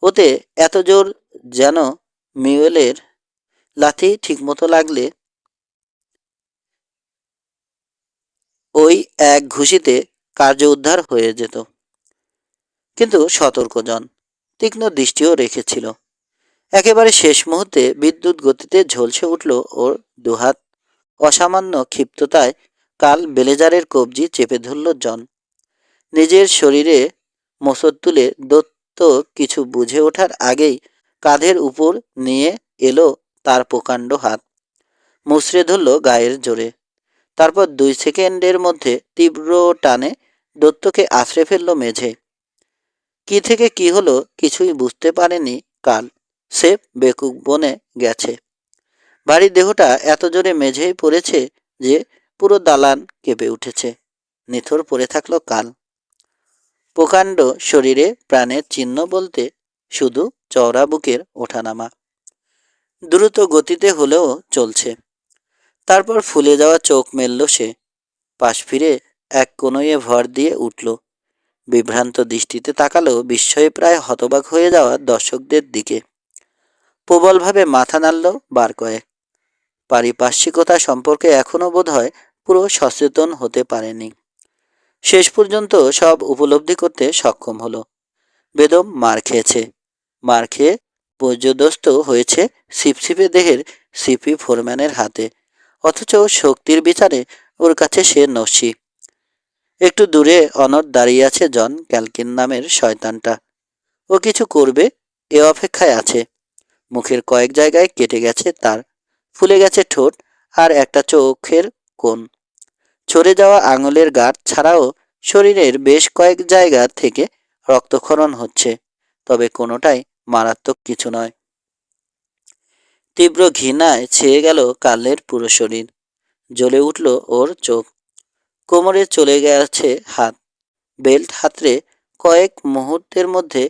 ওতে এত জোর যেন মিউয়েলের লাথি ঠিকমতো লাগলে ওই এক ঘুষিতে কার্য উদ্ধার হয়ে যেত। কিন্তু সতর্ক জন তীক্ষ্ণ দৃষ্টিও রেখেছিল। একেবারে শেষ মুহূর্তে বিদ্যুৎ গতিতে ঝলসে উঠল ওর দুহাত। অসামান্য ক্ষিপ্ততায় কাল বেলেজারের কবজি চেপে ধরল জন। নিজের শরীরে মোচড় তুলে দত্ত কিছু বুঝে ওঠার আগেই কাঁধের উপর নিয়ে এলো তার প্রকাণ্ড হাত। মুচড়ে ধরল গায়ের জোরে। তারপর 2 সেকেন্ডের মধ্যে তীব্র টানে দত্তকে আছড়ে ফেলল মেঝে। কি থেকে কি হলো কিছুই বুঝতে পারেনি কাল। সে বেকুব বনে গেছে। ভারী দেহটা এত জোরে মেঝেই পড়েছে যে পুরো দালান কেঁপে উঠেছে। নিথর পড়ে থাকলো কাল। প্রকাণ্ড শরীরে প্রাণের চিহ্ন বলতে শুধু চওড়া বুকের ওঠানামা। দ্রুত গতিতে হলেও চলছে। তারপর ফুলে যাওয়া চোখ মেলল সে। পাশ ফিরে এক কোণয়ে ভর দিয়ে উঠল। বিভ্রান্ত দৃষ্টিতে তাকালো বিস্ময়ে প্রায় হতবাক হয়ে যাওয়া দর্শকদের দিকে। প্রবলভাবে মাথা নাড়ল বার কয়েক। পারিপার্শ্বিকতা সম্পর্কে এখনও বোধহয় পুরো সচেতন হতে পারেনি। শেষ পর্যন্ত সব উপলব্ধি করতে সক্ষম হলো। বেদম মার খেয়েছে। মার খেয়ে পর্যদস্ত হয়েছে ছিপছিপে দেহের সিপি ফোরম্যানের হাতে, অথচ শক্তির বিচারে ওর কাছে সে নস্যি। একটু দূরে অনড় দাঁড়িয়ে আছে জন ক্যালকিন নামের শয়তানটা। ও কিছু করবে এ অপেক্ষায় আছে। মুখের কয়েক জায়গায় কেটে গেছে তার, ফুলে গেছে ঠোঁট আর একটা চোখের কোণ। ছড়ে যাওয়া আঙুলের গাঁট ছাড়াও শরীরের বেশ কয়েক জায়গা থেকে রক্তক্ষরণ হচ্ছে, তবে কোনোটাই মারাত্মক কিছু নয়। তীব্র ঘৃণায় ছেয়ে গেল কার্লের পুরো শরীর। জ্বলে উঠল ওর চোখ। কোমরে চলে গেছে হাত। বেল্ট হাতড়ে কয়েক মুহূর্তের মধ্যে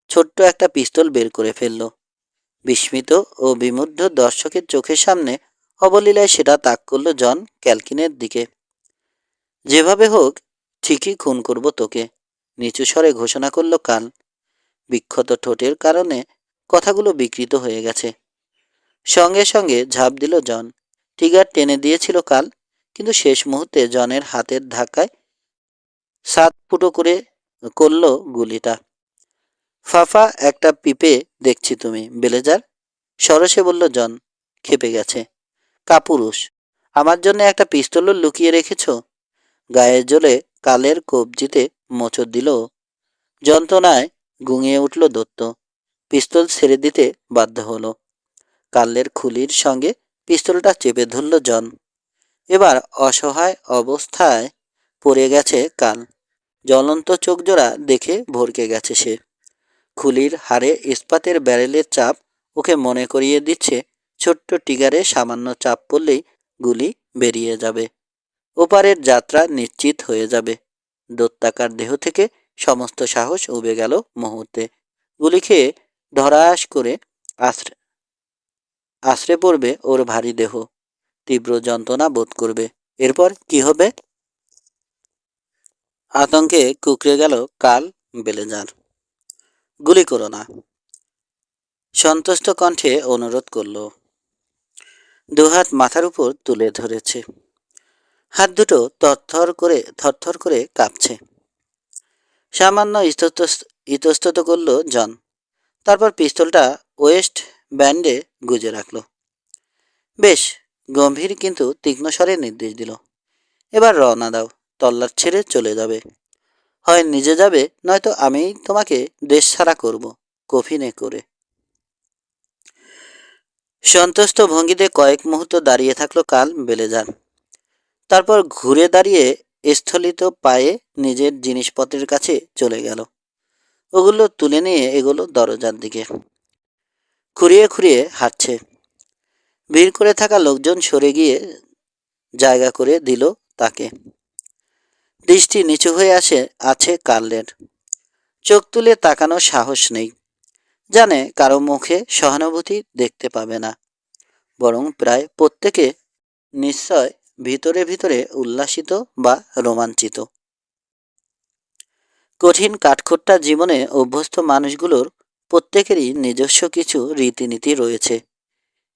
ছোট্ট একটা পিস্তল বের করে ফেলল। বিস্মিত ও বিমুগ্ধ দর্শকের চোখের সামনে অবলীলায় সেটা তাক করল জন ক্যালকিনের দিকে। যেভাবে হোক ঠিকই খুন করব তোকে, নিচু স্বরে ঘোষণা করল কাল। বিক্ষত ঠোঁটের কারণে কথাগুলো বিকৃত হয়ে গেছে। সঙ্গে সঙ্গে ঝাঁপ দিল জন। ট্রিগার টেনে দিয়েছিল কাল, কিন্তু শেষ মুহূর্তে জনের হাতের ধাক্কায় সাত ফুটো করে করল গুলিটা। ফাফা একটা পিপে দেখছি তুমি, বেলেজার, সরসে বলল জন। খেপে গেছে। কাপুরুষ, আমার জন্য একটা পিস্তলও লুকিয়ে রেখেছ? গায়ের জ্বলে কালের কবজিতে মোচড় দিল। যন্ত্রণায় গুঙিয়ে উঠল দত্ত। পিস্তল ছেড়ে দিতে বাধ্য হলো। কালের খুলির সঙ্গে পিস্তলটা চেপে ধরল জন। এবার অসহায় অবস্থায় পড়ে গেছে কাল। জ্বলন্ত চোখজোড়া দেখে ভরকে গেছে সে। খুলির হাড়ে ইস্পাতের ব্যারেলের চাপ ওকে মনে করিয়ে দিচ্ছে ছোট্ট টিগারে সামান্য চাপ পড়লেই গুলি বেরিয়ে যাবে। ওপারের যাত্রা নিশ্চিত হয়ে যাবে। দত্তাকার দেহ থেকে সমস্ত সাহস উবে গেল মুহূর্তে। গুলি খেয়ে ধরাস করে আছড়ে পড়বে ওর ভারী দেহ। তীব্র যন্ত্রণা বোধ করবে। এরপর কি হবে? আতঙ্কে কুঁকড়ে গেল কাল বেলেজার। গুলি করো না, সন্তুষ্ট কণ্ঠে অনুরোধ করল। দুহাত মাথার উপর তুলে ধরেছে। হাত দুটো থরথর করে কাঁপছে। সামান্য ইতস্তত করল জন। তারপর পিস্তলটা ওয়েস্ট ব্যান্ডে গুজে রাখল। বেশ গম্ভীর কিন্তু তীক্ষ্ণ স্বরে নির্দেশ দিল, এবার রওনা দাও। তল্লাট ছেড়ে চলে যাবে। হয় নিজে যাবে, নয়তো আমি তোমাকে দেশ ছাড়া করব, কফিনে করে। সন্তুষ্ট ভঙ্গিতে কয়েক মুহূর্ত দাঁড়িয়ে থাকলো কাল বেলেজার। তারপর ঘুরে দাঁড়িয়ে স্থলিত পায়ে নিজের জিনিসপত্রের কাছে চলে গেল। ওগুলো তুলে নিয়ে এগুলো দরজার দিকে। খুঁড়িয়ে খুঁড়িয়ে হাঁটছে। ভিড় করে থাকা লোকজন সরে গিয়ে জায়গা করে দিল তাকে। দৃষ্টি নিচু হয়ে আছে কার্লের। চোখ তুলে তাকানোর সাহস নেই। জানে কারো মুখে সহানুভূতি দেখতে পাবে না, বরং প্রায় প্রত্যেকে নিশ্চয় ভিতরে ভিতরে উল্লাসিত বা রোমাঞ্চিত। কঠিন কাঠখোট্টা জীবনে অভ্যস্ত মানুষগুলোর প্রত্যেকেরই নিজস্ব কিছু রীতিনীতি রয়েছে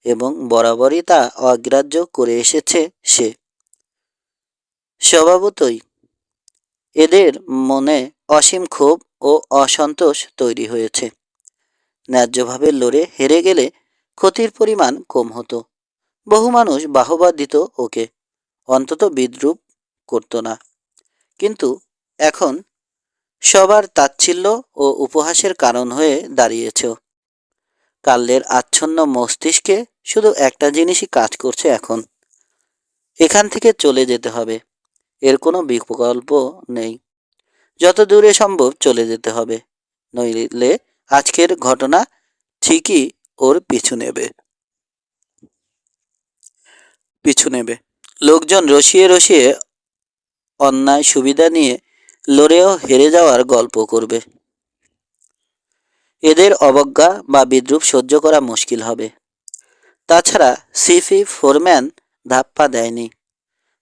এবং বরাবরই তা অগ্রাহ্য করে এসেছে সে। স্বভাবতই এদের মনে অসীম ক্ষোভ ও অসন্তোষ তৈরি হয়েছে। ন্যায্যভাবে লড়ে হেরে গেলে ক্ষতির পরিমাণ কম হতো। বহু মানুষ বাহবা দিত ওকে, অন্তত বিদ্রূপ করত না। কিন্তু এখন সবার তাচ্ছিল্য ও উপহাসের কারণ হয়ে দাঁড়িয়েছ। কার্লের আচ্ছন্ন মস্তিষ্কে শুধু একটা জিনিসই কাজ করছে এখন। এখান থেকে চলে যেতে হবে, এর কোনো বিকল্প নেই। যত দূরে সম্ভব চলে যেতে হবে, নইলে আজকের ঘটনা ঠিকই ওর পিছু নেবে। লোকজন রসিয়ে রসিয়ে অন্যায় সুবিধা নিয়ে লড়েও হেরে যাওয়ার গল্প করবে। এদের অবজ্ঞা বা বিদ্রূপ সহ্য করা মুশকিল হবে। তাছাড়া সিপি ফোরম্যান ধাপ্পা দেয়নি।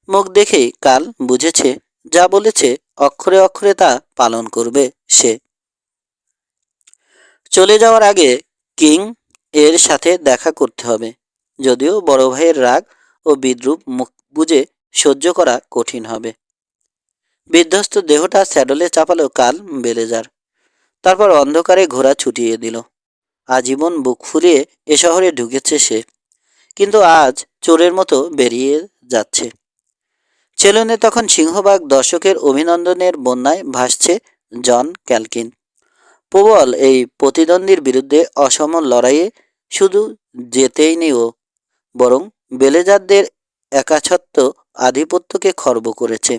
মুখ দেখেই কাল বুঝেছে যা বলেছে অক্ষরে অক্ষরে তা পালন করবে সে। চলে যাওয়ার আগে কিং এর সাথে দেখা করতে হবে। যদিও বড় ভাইয়ের রাগ ও বিদ্রুপ মুখ বুজে সহ্য করা কঠিন হবে। বিধ্বস্ত দেহটা স্যাডলে চাপালো কাল বেলেজার। তারপর অন্ধকারে ঘোড়া ছুটিয়ে দিল। আজীবন বুক ফুলিয়ে এ শহরে ঢুকেছে সে, কিন্তু আজ চোরের মতো বেরিয়ে যাচ্ছে। সেলুনে তখন সিংহবাগ দর্শকের অভিনন্দনের বন্যায় ভাসছে জন ক্যালকিন। প্রবল এই প্রতিদ্বন্দ্বীর বিরুদ্ধে অসম লড়াইয়ে শুধু জেতেইনি ও, বরং বেলেজারদের একাছত্ব আধিপত্যকে খর্ব করেছে।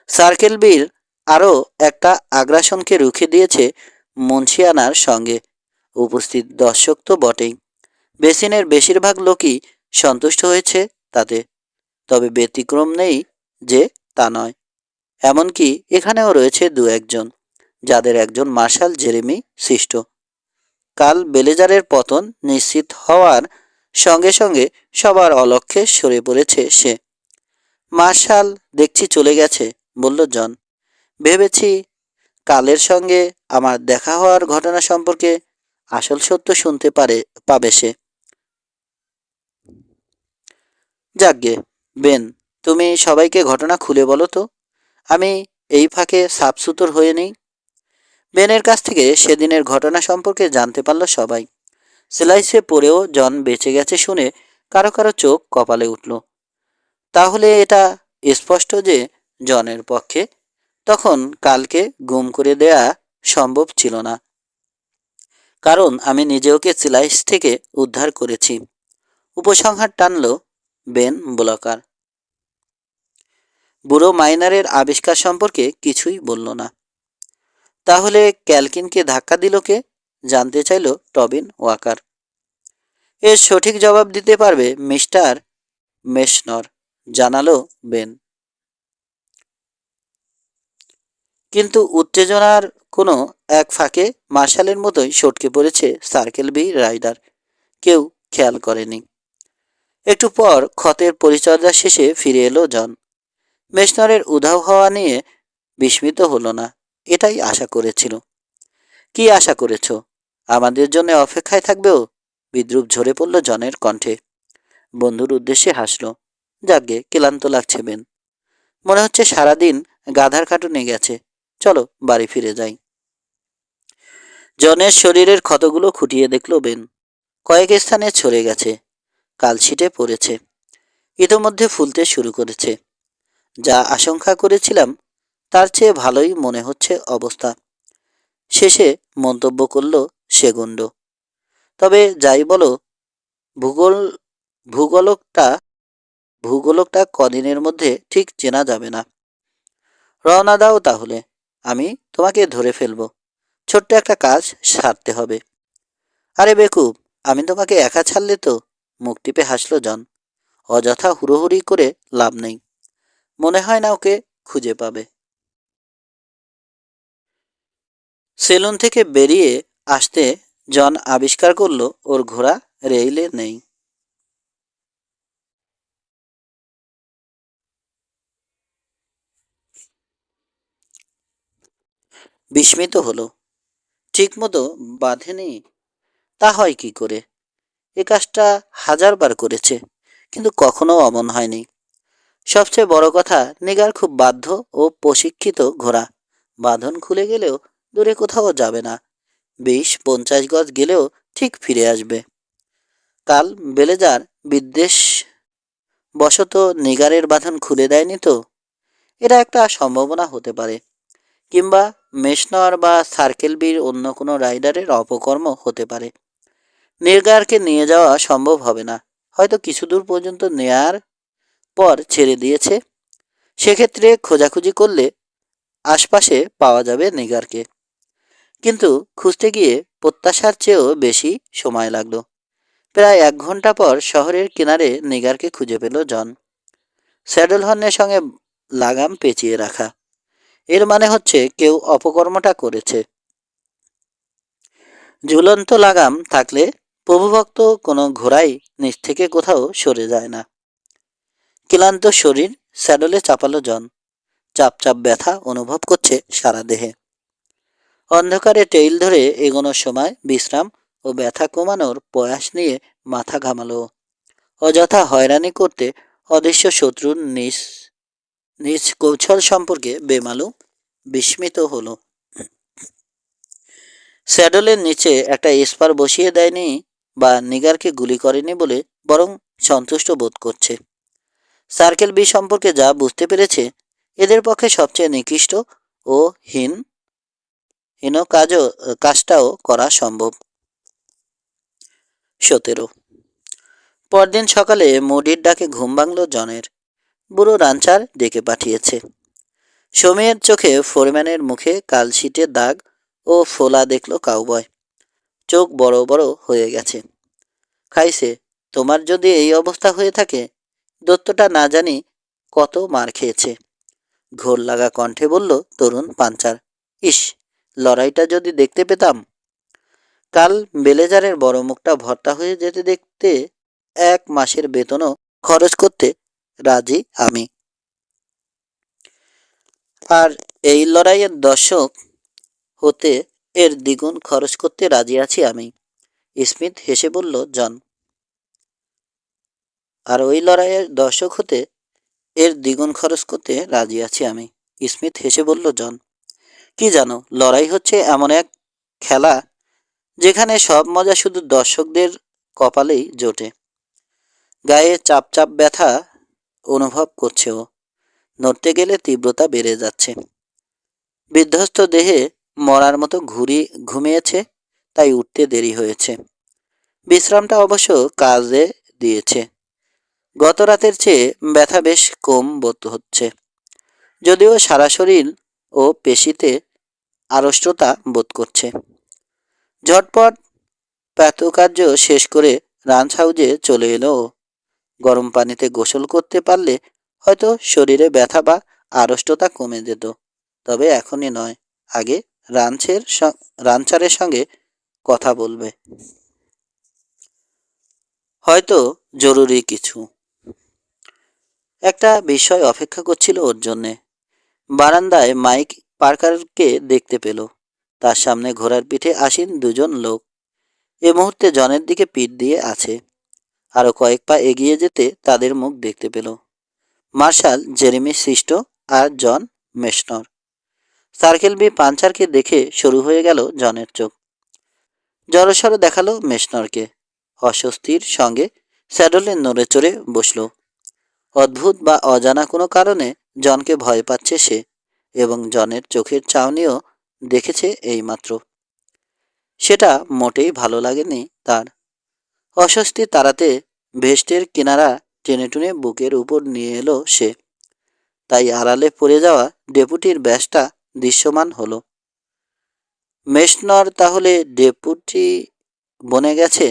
সার্কেল বীর আরও একটা আগ্রাসনকে রুখে দিয়েছে মুন্সিয়ানার সঙ্গে। উপস্থিত দর্শক তো বটেই, বেসিনের বেশিরভাগ লোকই সন্তুষ্ট হয়েছে তাতে। তবে ব্যতিক্রম নেই যে তা নয়। এমনকি এখানেও রয়েছে দু একজন, যাদের একজন মার্শাল জেরেমি সৃষ্ট। কাল বেলেজারের পতন নিশ্চিত হওয়ার সঙ্গে সঙ্গে সবার অলক্ষ্যে সরে পড়েছে সে। মার্শাল দেখছি চলে গেছে, বলল জন। ভেবেছি কালের সঙ্গে আমার দেখা হওয়ার ঘটনা সম্পর্কে আসল সত্য শুনতে পাবে সে। যাকগে বেন, তুমি সবাইকে ঘটনা খুলে বলো তো, আমি এই ফাঁকে সাফসুতোর হয়ে নেই। বেনের কাছ থেকে সেদিনের ঘটনা সম্পর্কে জানতে পারল সবাই। সেলাইসে পড়েও জন বেঁচে গেছে শুনে কারো কারো চোখ কপালে উঠল। তাহলে এটা স্পষ্ট যে জনের পক্ষে তখন কালকে গুম করে দেয়া সম্ভব ছিল না, কারণ আমি নিজে ওকে সিলাইস থেকে উদ্ধার করেছি। উপসংহার টানল বেন ব্লকার। বুড়ো মাইনারের আবিষ্কার সম্পর্কে কিছুই বলল না। তাহলে ক্যালকিনকে ধাক্কা দিল কে, জানতে চাইল টবিন ওয়াকার। এর সঠিক জবাব দিতে পারবে মিস্টার মেশনর, জানালো বেন। কিন্তু উত্তেজনার কোনো এক ফাঁকে মার্শালের মতোই সটকে পড়েছে সার্কেল বি রাইডার। কেউ খেয়াল করেনি। একটু পর ক্ষতের পরিচর্যা শেষে ফিরে এলো জন। মেশনরের উধাও হওয়া নিয়ে বিস্মিত হলো না, এটাই আশা করেছিল। কি আশা করেছ? আমাদের জন্য অপেক্ষায় থাকবেও? বিদ্রুপ ঝরে পড়ল জনের কণ্ঠে। বন্ধুর উদ্দেশ্যে হাসল। যাকগে, ক্লান্ত লাগছে বেন, মনে হচ্ছে সারাদিন গাধার খাটুনে গেছে। চলো বাড়ি ফিরে যাই। জনের শরীরের ক্ষতগুলো খুঁটিয়ে দেখল বেন। কয়েক স্থানে ছড়ে গেছে, কালছিটে পড়েছে, ইতোমধ্যে ফুলতে শুরু করেছে। যা আশঙ্কা করেছিলাম তার চেয়ে ভালোই মনে হচ্ছে অবস্থা, শেষে মন্তব্য করল সেগুন্ড। তবে যাই বলো, ভূগোল ভূগোলকটা ভূগোলকটা কদিনের মধ্যে ঠিক চেনা যাবে না। রওনা দাও তাহলে, আমি তোমাকে ধরে ফেলবো। ছোট্ট একটা কাজ সারতে হবে। আরে বেকুব, আমি তোমাকে একা ছাড়লে তো, মুখ টিপে হাসল জন। অযথা হুড়োহুড়ি করে লাভ নেই, মনে হয় না ওকে খুঁজে পাবে। সেলুন থেকে বেরিয়ে আসতে জন আবিষ্কার করলো ওর ঘোড়া রেইলে নেই। বিস্মিত হলো। ঠিকমতো বাঁধেনি। তা হয় কি করে? এ কাজটা হাজারবার করেছে, কিন্তু কখনো অমন হয়নি। সবচেয়ে বড় কথা, নিগার খুব বাধ্য ও প্রশিক্ষিত ঘোড়া। বাঁধন খুলে গেলেও দূরে কোথাও যাবে না, 20-50 গজ গেলেও ঠিক ফিরে আসবে। কাল বেলেজার বিদ্বেষ বশত নিগারের বাঁধন খুলে দেয়নি তো? এটা একটা সম্ভাবনা হতে পারে। কিংবা মেশনর বা সার্কেল বির অন্য কোনো রাইডারের অপকর্ম হতে পারে। নির্গারকে নিয়ে যাওয়া সম্ভব হবে না, হয়তো কিছু দূর পর্যন্ত নেয়ার পর ছেড়ে দিয়েছে। সেক্ষেত্রে খোঁজাখুঁজি করলে আশপাশে পাওয়া যাবে নিগারকে। কিন্তু খুঁজতে গিয়ে প্রত্যাশার চেয়েও বেশি সময় লাগলো। প্রায় 1 ঘন্টা পর শহরের কিনারে নিগারকে খুঁজে পেল জন। স্যাডল হর্নের সঙ্গে লাগাম পেঁচিয়ে রাখা। এর মানে হচ্ছে কেউ অপকর্মটা করেছে। ঝুলন্ত লাগাম থাকলে প্রভুভক্ত কোনো ঘোড়াই নিচ থেকে কোথাও সরে যায় না। ক্লান্ত শরীর স্যাডলে চাপালো জন। চাপ চাপ ব্যথা অনুভব করছে সারা দেহে। অন্ধকারে টেইল ধরে এগোনোর সময় বিশ্রাম ও ব্যথা কমানোর প্রয়াস নিয়ে মাথা ঘামালো। অযথা হয়রানি করতে অদৃশ্য শত্রুর নিজ নিজ কৌশল সম্পর্কে বেমালুম বিস্মিত হলো। স্যাডলের নিচে একটা স্পার বসিয়ে দেয়নি বা নিগারকে গুলি করেনি বলে বরং সন্তুষ্ট বোধ করছে। সার্কেল বি সম্পর্কে যা বুঝতে পেরেছে, এদের পক্ষে সবচেয়ে নিকৃষ্ট ও হীন কাজটাও করা সম্ভব। 17। পরদিন সকালে মুডির ডাকে ঘুম ভাঙল জনের। বুড়ো রাঞ্চার ডেকে পাঠিয়েছে। সমীর চোখে ফোরম্যানের মুখে কালশিটের দাগ ও ফোলা দেখল কাউবয়। চোখ বড় বড় হয়ে গেছে। খাইছে, তোমার যদি এই অবস্থা হয়ে থাকে, দত্তটা না জানি কত মার খেয়েছে। ঘোর লাগা কণ্ঠে বলল তরুণ পাঞ্চার। ইস, লড়াইটা যদি দেখতে পেতাম। কাল বেলেজারের বড় মুখটা ভর্তা হয়ে যেতে দেখতে 1 মাসের বেতনও খরচ করতে রাজি আমি। আর এই লড়াইয়ের দর্শক হতে এর দ্বিগুণ খরচ করতে রাজি আছি আমি। স্মিথ হেসে বলল জন। আর ওই লড়াইয়ের দর্শক হতে এর দ্বিগুণ খরচ করতে রাজি আছি আমি। স্মিথ হেসে বলল জন। কি জানো, লড়াই হচ্ছে এমন এক খেলা যেখানে সব মজা শুধু দর্শকদের কপালেই জোটে। গায়ে চাপ চাপ ব্যথা অনুভব করছে ও। নড়তে গেলে তীব্রতা বেড়ে যাচ্ছে। বিধ্বস্ত দেহে মরার মতো ঘুমিয়েছে, তাই উঠতে দেরি হয়েছে। বিশ্রামটা অবশ্য কাজে দিয়েছে। গত রাতের চেয়ে ব্যথা বেশ কম বোধ হচ্ছে, যদিও সারা শরীর ও পেশিতে আড়ষ্টতা বোধ করছে। ঝটপট প্রাতকার্য শেষ করে রাঞ্চ হাউজে চলে এলো। গরম পানিতে গোসল করতে পারলে হয়তো শরীরে ব্যথা বা আড়ষ্টতা কমে যেত, তবে এখনই নয়। আগে রাঞ্চারের সঙ্গে কথা বলবে, হয়তো জরুরি কিছু একটা বিষয় অপেক্ষা করছিল ওর জন্যে। বারান্দায় মাইক পার্কারকে দেখতে পেল। তার সামনে ঘোড়ার পিঠে আসীন 2 জন লোক। এ মুহূর্তে জনের দিকে পিঠ দিয়ে আছে। আরো কয়েক পা এগিয়ে যেতে তাদের মুখ দেখতে পেল। মার্শাল জেরেমি সিস্ট আর জন মেশনর। সার্কেল বি পাঞ্চারকে দেখে শুরু হয়ে গেল জনের চোখ। জড়সড় দেখালো মেশনরকে। অস্বস্তির সঙ্গে স্যাডলে নড়ে চড়ে বসল। অদ্ভুত বা অজানা কোনো কারণে জনকে ভয় পাচ্ছে সে, এবং জনের চোখের চাউনিও দেখেছে এইমাত্র। সেটা মোটেই ভালো লাগেনি তার। অস্বস্তি তাড়াতে ভেস্টের কিনারা টেনে টুনে বুকের উপর নিয়ে এলো সে। তাই আড়ালে পড়ে যাওয়া ডেপুটির ব্যাসটা দৃশ্যমান হলো। মেশনর তাহলে ডেপুটি বনে গেছে?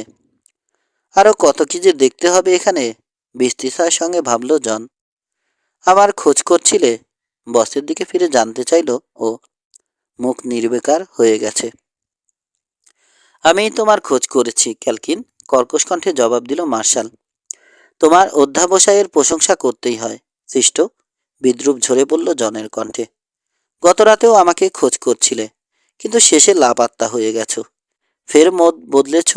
আরো কত কি যে দেখতে হবে এখানে, বিস্তিসার সঙ্গে ভাবল জন। আমার খোঁজ করছিলে? বসের দিকে ফিরে জানতে চাইল ও। মুখ নির্বিকার হয়ে গেছে। আমি তোমার খোঁজ করেছি ক্যালকিন, কর্কশ কণ্ঠে জবাব দিল মার্শাল। তোমার অধ্যাবসায়ের প্রশংসা করতেই হয় সৃষ্ট, বিদ্রুপ ঝরে পড়ল জনের কণ্ঠে। গত রাতেও আমাকে খোঁজ করছিলে, কিন্তু শেষে লাপাত্তা হয়ে গেছো। ফের মত বদলেছ?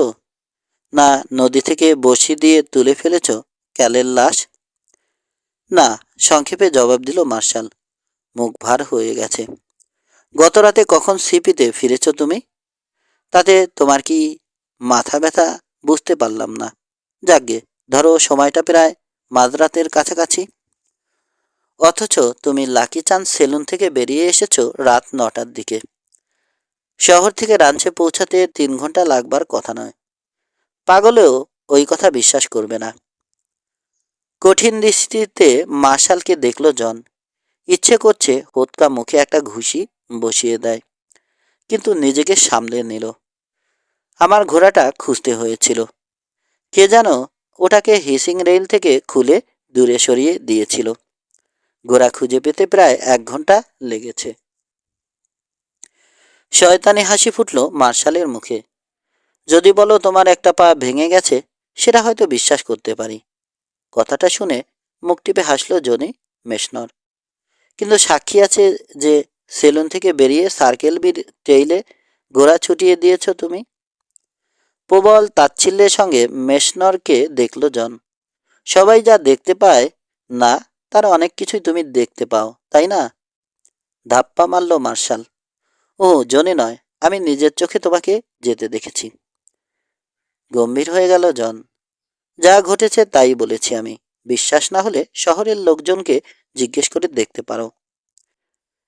না নদী থেকে বসি দিয়ে তুলে ফেলেছ ক্যালের লাশ? না, সংক্ষেপে জবাব দিল মার্শাল। মুখ ভার হয়ে গেছে। গত রাতে কখন সিপিতে ফিরেছ তুমি? তাতে তোমার কি মাথা ব্যথা বুঝতে পারলাম না। যাকগে, ধরো সময়টা প্রায় মাঝরাতের কাছাকাছি। অথচ তুমি লাকি চান্স সেলুন থেকে বেরিয়ে এসেছো রাত 9টার দিকে। শহর থেকে রাঞ্চে পৌঁছাতে 3 ঘন্টা লাগবার কথা নয়। পাগলেও ওই কথা বিশ্বাস করবে না। কঠিন দৃষ্টিতে মার্শালকে দেখল জন। ইচ্ছে করছে হোতকা মুখে একটা ঘুষি বসিয়ে দেয়, কিন্তু নিজেকে সামলে নিল। আমার ঘোড়াটা খুঁজতে হয়েছিল। কে যেন ওটাকে হিসিং রেল থেকে খুলে দূরে সরিয়ে দিয়েছিল। ঘোড়া খুঁজে পেতে প্রায় 1 ঘন্টা লেগেছে। শয়তানি হাসি ফুটল মার্শালের মুখে। যদি বলো তোমার একটা পা ভেঙে গেছে, সেটা হয়তো বিশ্বাস করতে পারি। কথাটা শুনে মুখ টিপে হাসল জনি মেশনর। কিন্তু সাক্ষী আছে যে সেলুন থেকে বেরিয়ে সার্কেল বির টেইলে ঘোড়া ছুটিয়ে দিয়েছ তুমি। প্রবল তাচ্ছিল্যের সঙ্গে মেশনরকে দেখল জন। সবাই যা দেখতে পায় না, তার অনেক কিছুই তুমি দেখতে পাও, তাই না? ধাপ্পা মারল মার্শাল। ও জনে নয়, আমি নিজের চোখে তোমাকে যেতে দেখেছি। গম্ভীর হয়ে গেল জন। যা ঘটেছে তাই বলেছি আমি। বিশ্বাস না হলে শহরের লোকজনকে জিজ্ঞেস করে দেখতে পারো।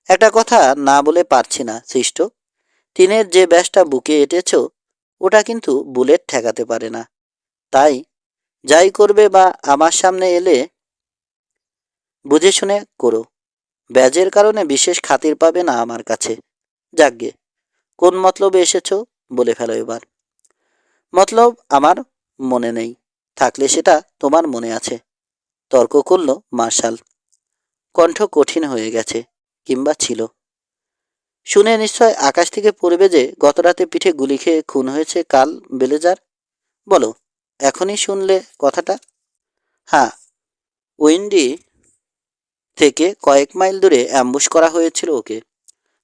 একটা কথা না বলে পারছি না সৃষ্ট। টিনের যে ব্যাসটা বুকে এঁটেছ, ওটা কিন্তু বুলেট ঠেকাতে পারে না। তাই যাই করবে বা আমার সামনে এলে বুঝে শুনে করো। ব্যাজের কারণে বিশেষ খাতির পাবে না আমার কাছে। যাকগে, কোন মতলবে এসেছ বলে ফেলো এবার। মতলব আমার মনে নেই, থাকলে সেটা তোমার মনে আছে। তর্ক করল মার্শাল। কণ্ঠ কঠিন হয়ে গেছে, কিংবা ছিল। শুনে নিশ্চয় আকাশ থেকে পড়বে যে গতরাতে পিঠে গুলি খেয়ে খুন হয়েছে কাল বেলেজার। বলো, এখনই শুনলে কথাটা? হ্যাঁ, উইন্ডি থেকে কয়েক মাইল দূরে অ্যাম্বুশ করা হয়েছিল ওকে।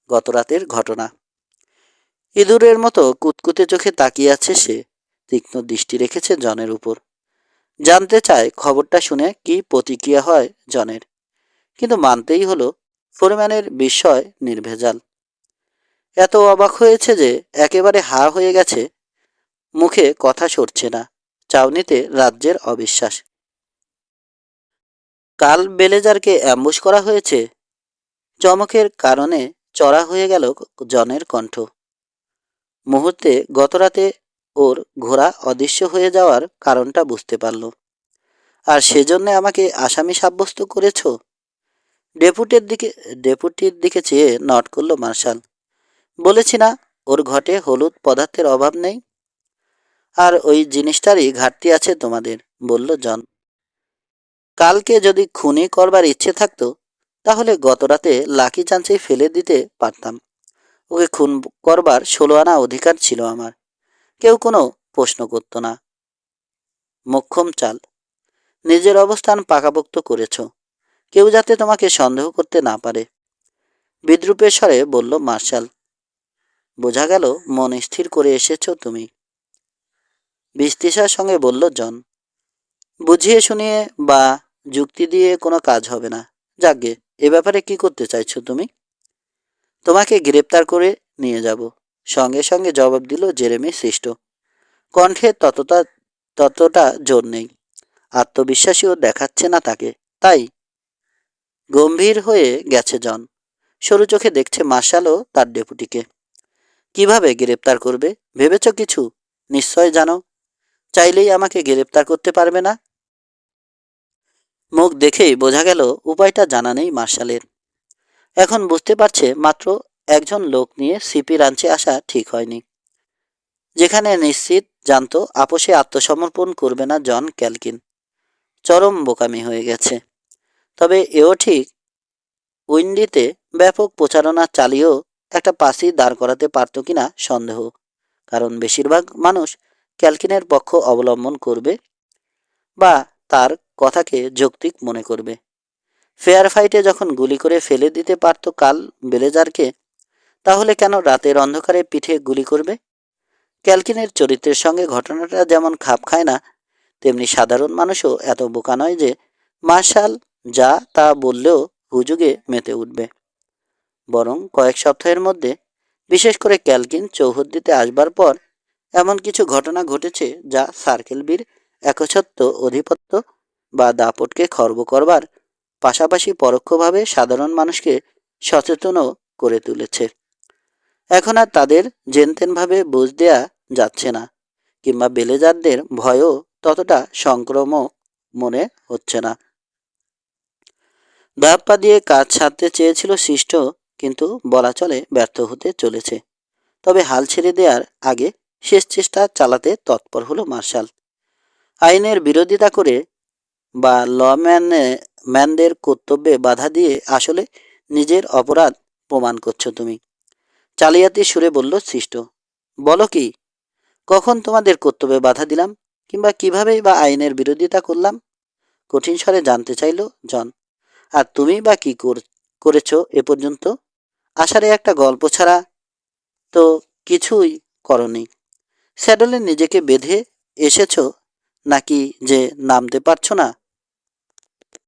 গতরাতের ঘটনা। ইঁদুরের মতো কুতকুতে চোখে তাকিয়ে আছে সে। তীক্ষ্ণ দৃষ্টি রেখেছে জনের উপর। জানতে চায় খবরটা শুনে কি প্রতিক্রিয়া হয় জনের। কিন্তু মানতেই হলো, ফোরম্যানের বিস্ময় নির্ভেজাল। এত অবাক হয়েছে যে একেবারে হা হয়ে গেছে। মুখে কথা সরছে না, চাউনিতে রাজ্যের অবিশ্বাস। কাল বেলেজারকে অ্যাম্বুশ করা হয়েছে। চমকের কারণে চড়া হয়ে গেল জনের কণ্ঠ। মুহূর্তে গতরাতে ওর ঘোড়া অদৃশ্য হয়ে যাওয়ার কারণটা বুঝতে পারল। আর সেজন্য আমাকে আসামি সাব্যস্ত করেছ? ডেপুটির দিকে চেয়ে নট করল মার্শাল। বলেছি না, ওর ঘটে হলুদ পদার্থের অভাব নেই। আর ওই জিনিসটারই ঘাটতি আছে তোমাদের, বলল জন। কালকে যদি খুনি করবার ইচ্ছে থাকতো, তাহলে গতরাতে লাকি চান্সেই ফেলে দিতে পারতাম। ওকে খুন করবার 16 আনা অধিকার ছিল আমার। কেউ কোনো প্রশ্ন করতো না। মোক্ষম চাল। নিজের অবস্থান পাকাপোক্ত করেছ, কেউ যাতে তোমাকে সন্দেহ করতে না পারে। বিদ্রুপের স্বরে বলল মার্শাল। বোঝা গেল মন স্থির করে এসেছ তুমি। বিস্তিসার সঙ্গে বলল জন। বুঝিয়ে শুনিয়ে বা যুক্তি দিয়ে কোনো কাজ হবে না। যাকগে, এ ব্যাপারে কি করতে চাইছো তুমি? তোমাকে গ্রেপ্তার করে নিয়ে যাব, সঙ্গে সঙ্গে জবাব দিল জেরেমি সৃষ্ট। কণ্ঠে ততটা জোর নেই। আত্মবিশ্বাসীও দেখাচ্ছে না তাকে। তাই গম্ভীর হয়ে গেছে জন। সরু চোখে দেখছে মার্শাল ও তার ডেপুটিকে। কিভাবে গ্রেপ্তার করবে ভেবেছ কিছু? নিশ্চয় জানো। চাইলেই আমাকে গ্রেপ্তার করতে পারবে না। মুখ দেখেই বোঝা গেল উপায়টা জানা নেই মার্শালের। এখন বুঝতে পারছে মাত্র একজন লোক নিয়ে সিপি রাঞ্চে আসা ঠিক হয়নি। যেখানে নিশ্চিত জানতো আপোষে আত্মসমর্পণ করবে না জন ক্যালকিন। চরম বোকামি হয়ে গেছে। তবে এও ঠিক, উইন্ডিতে ব্যাপক প্রচারণা চালিয়েও একটা পাসি দাঁড় করাতে পারত কিনা সন্দেহ। কারণ বেশিরভাগ মানুষ ক্যালকিনের পক্ষ অবলম্বন করবে বা তার কথাকে যৌক্তিক মনে করবে। ফেয়ার ফাইটে যখন গুলি করে ফেলে দিতে পারত কাল বেলেজারকে, তাহলে কেন রাতের অন্ধকারে পিঠে গুলি করবে? ক্যালকিনের চরিত্রের সঙ্গে ঘটনাটা যেমন খাপ খায় না, তেমনি সাধারণ মানুষও এত বোকা নয় যে মার্শাল যা তা বললেও হুজুগে মেতে উঠবে। বরং কয়েক সপ্তাহের মধ্যে, বিশেষ করে ক্যালকিন চৌহদ্দিতে আসবার পর, এমন কিছু ঘটনা ঘটেছে যা সার্কেল বির একচ্ছত্ব অধিপত্য বা দাপটকে খর্ব করবার পাশাপাশি পরোক্ষভাবে সাধারণ মানুষকে সচেতনও করে তুলেছে। এখন আর তাদের যেনতেনভাবে বুঝ দেয়া যাচ্ছে না, কিংবা বেলেজারদের ভয়ও ততটা সংক্রামক মনে হচ্ছে না। ধাপ্পা দিয়ে কাজ সারতে চেয়েছিল সৃষ্ট, কিন্তু বলা চলে ব্যর্থ হতে চলেছে। তবে হাল ছেড়ে দেওয়ার আগে শেষ চেষ্টা চালাতে তৎপর হলো মার্শাল। আইনের বিরোধিতা করে বা ম্যানদের কর্তব্যে বাধা দিয়ে আসলে নিজের অপরাধ প্রমাণ করছো তুমি। জালিয়াতি সুরে বলল সৃষ্ট। বলো কি? কখন তোমাদের কর্তব্যে বাধা দিলাম, কিংবা কিভাবেই বা আইনের বিরোধিতা করলাম? কঠিন স্বরে জানতে চাইল জন। আর তুমি বা কি করেছো এ পর্যন্ত? আশারে একটা গল্প ছাড়া তো কিছুই করনি। স্যাডেলে নিজেকে বেঁধে এসেছো নাকি যে নামতে পারছো না